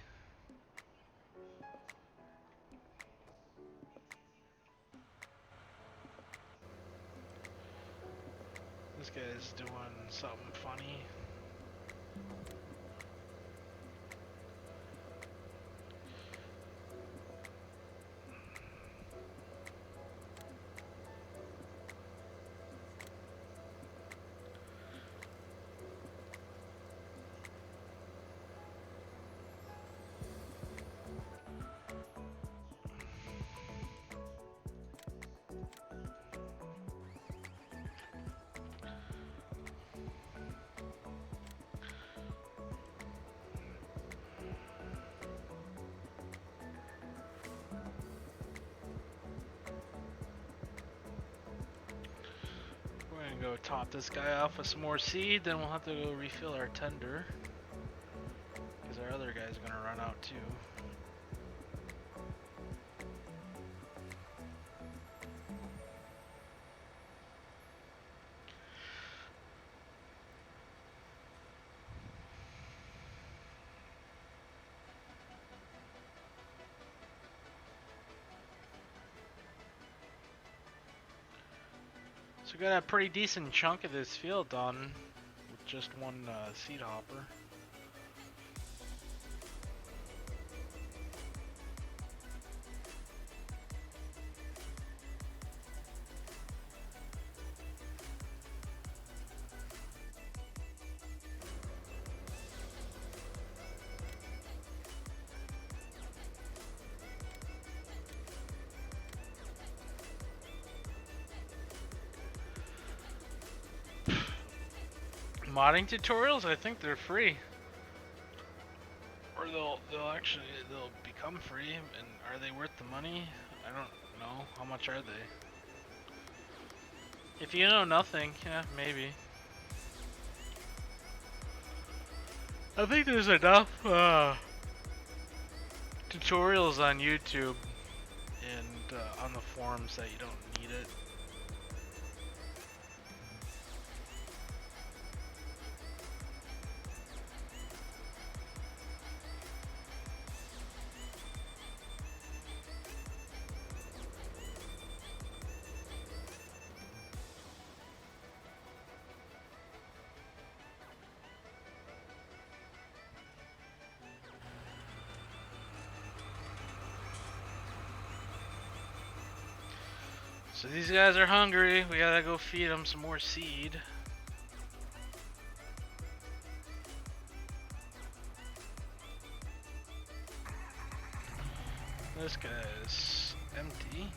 This guy's doing something funny. Go top this guy off with some more seed, then we'll have to go refill our tender, because our other guy's gonna run out too. So we got a pretty decent chunk of this field done with just one seed hopper. modding tutorials, I think they're free. Or they'll become free, and are they worth the money? I don't know. How much are they? If you know nothing, yeah, maybe. I think there's enough tutorials on YouTube and on the forums that you don't need it. So these guys are hungry. We gotta go feed them some more seed. This guy's empty.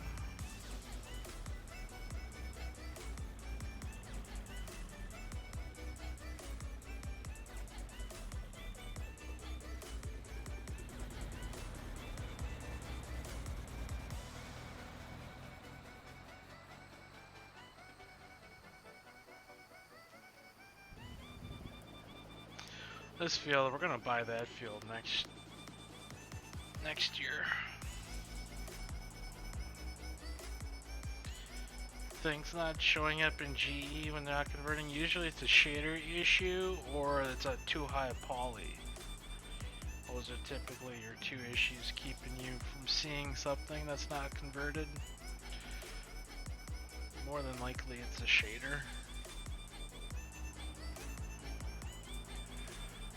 This field, we're gonna buy that field next year. Things not showing up in GE when they're not converting. Usually it's a shader issue or it's a too high poly. Those are typically your two issues keeping you from seeing something that's not converted. More than likely it's a shader.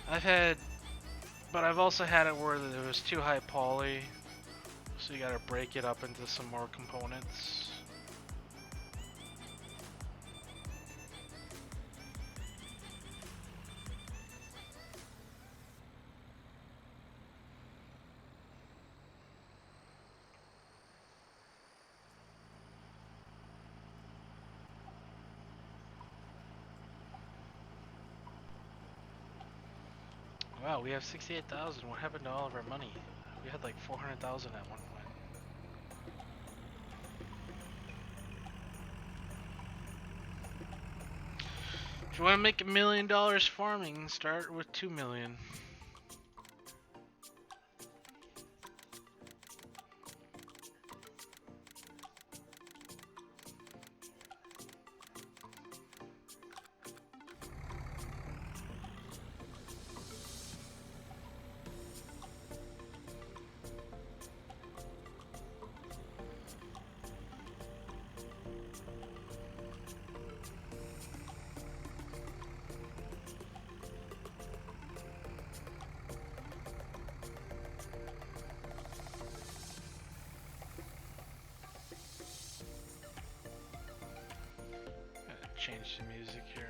I've also had it where it was too high poly, so you gotta break it up into some more components. Wow, we have 68,000. What happened to all of our money? We had like 400,000 at one point. If you want to make $1 million farming, start with 2 million. Change the music here.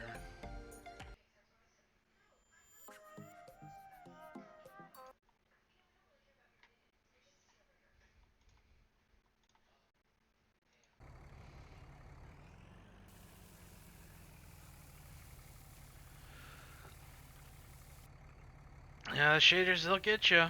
Yeah, the shaders, they'll get you.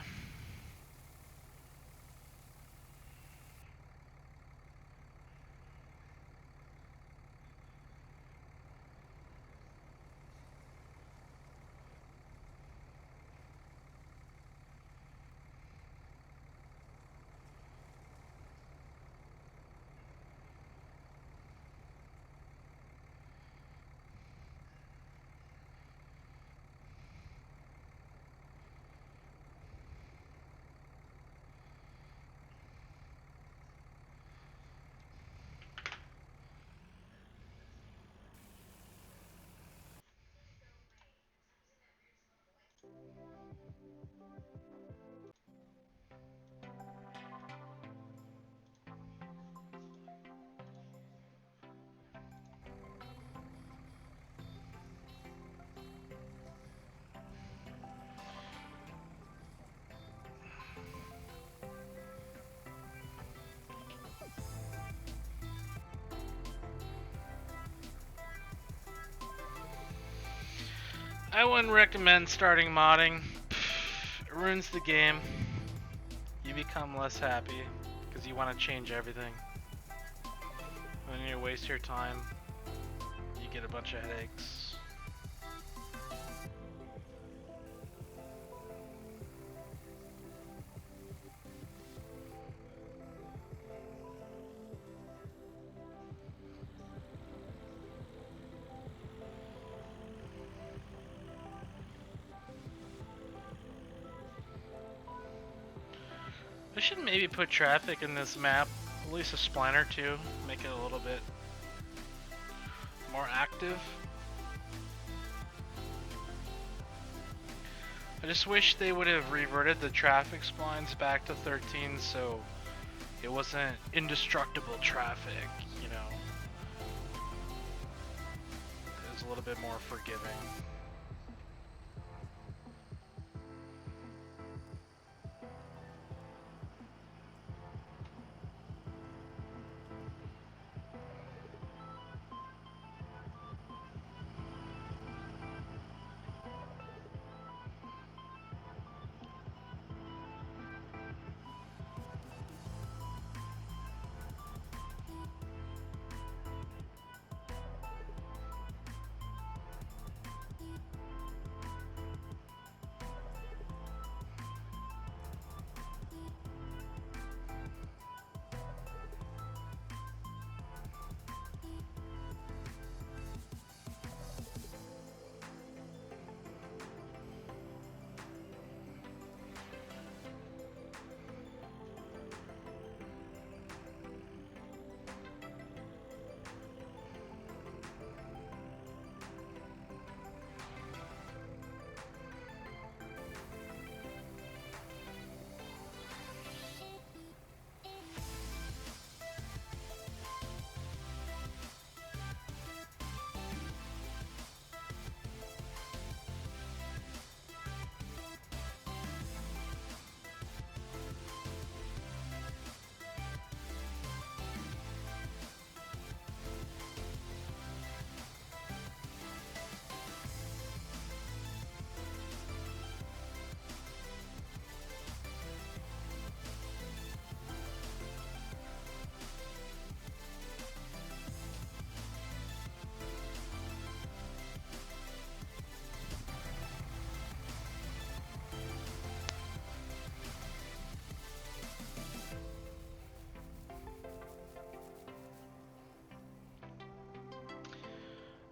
I wouldn't recommend starting modding. It ruins the game. You become less happy because you want to change everything. When you waste your time, you get a bunch of headaches. I should maybe put traffic in this map, at least a spline or two, make it a little bit more active. I just wish they would have reverted the traffic splines back to 13 so it wasn't indestructible traffic, you know. It was a little bit more forgiving.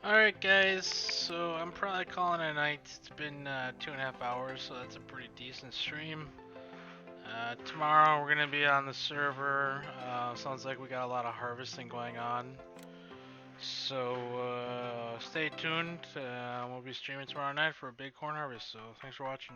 Alright guys, so I'm probably calling it a night. It's been 2.5 hours, so that's a pretty decent stream. Tomorrow we're going to be on the server. Sounds like we got a lot of harvesting going on. So stay tuned. We'll be streaming tomorrow night for a big corn harvest, so thanks for watching.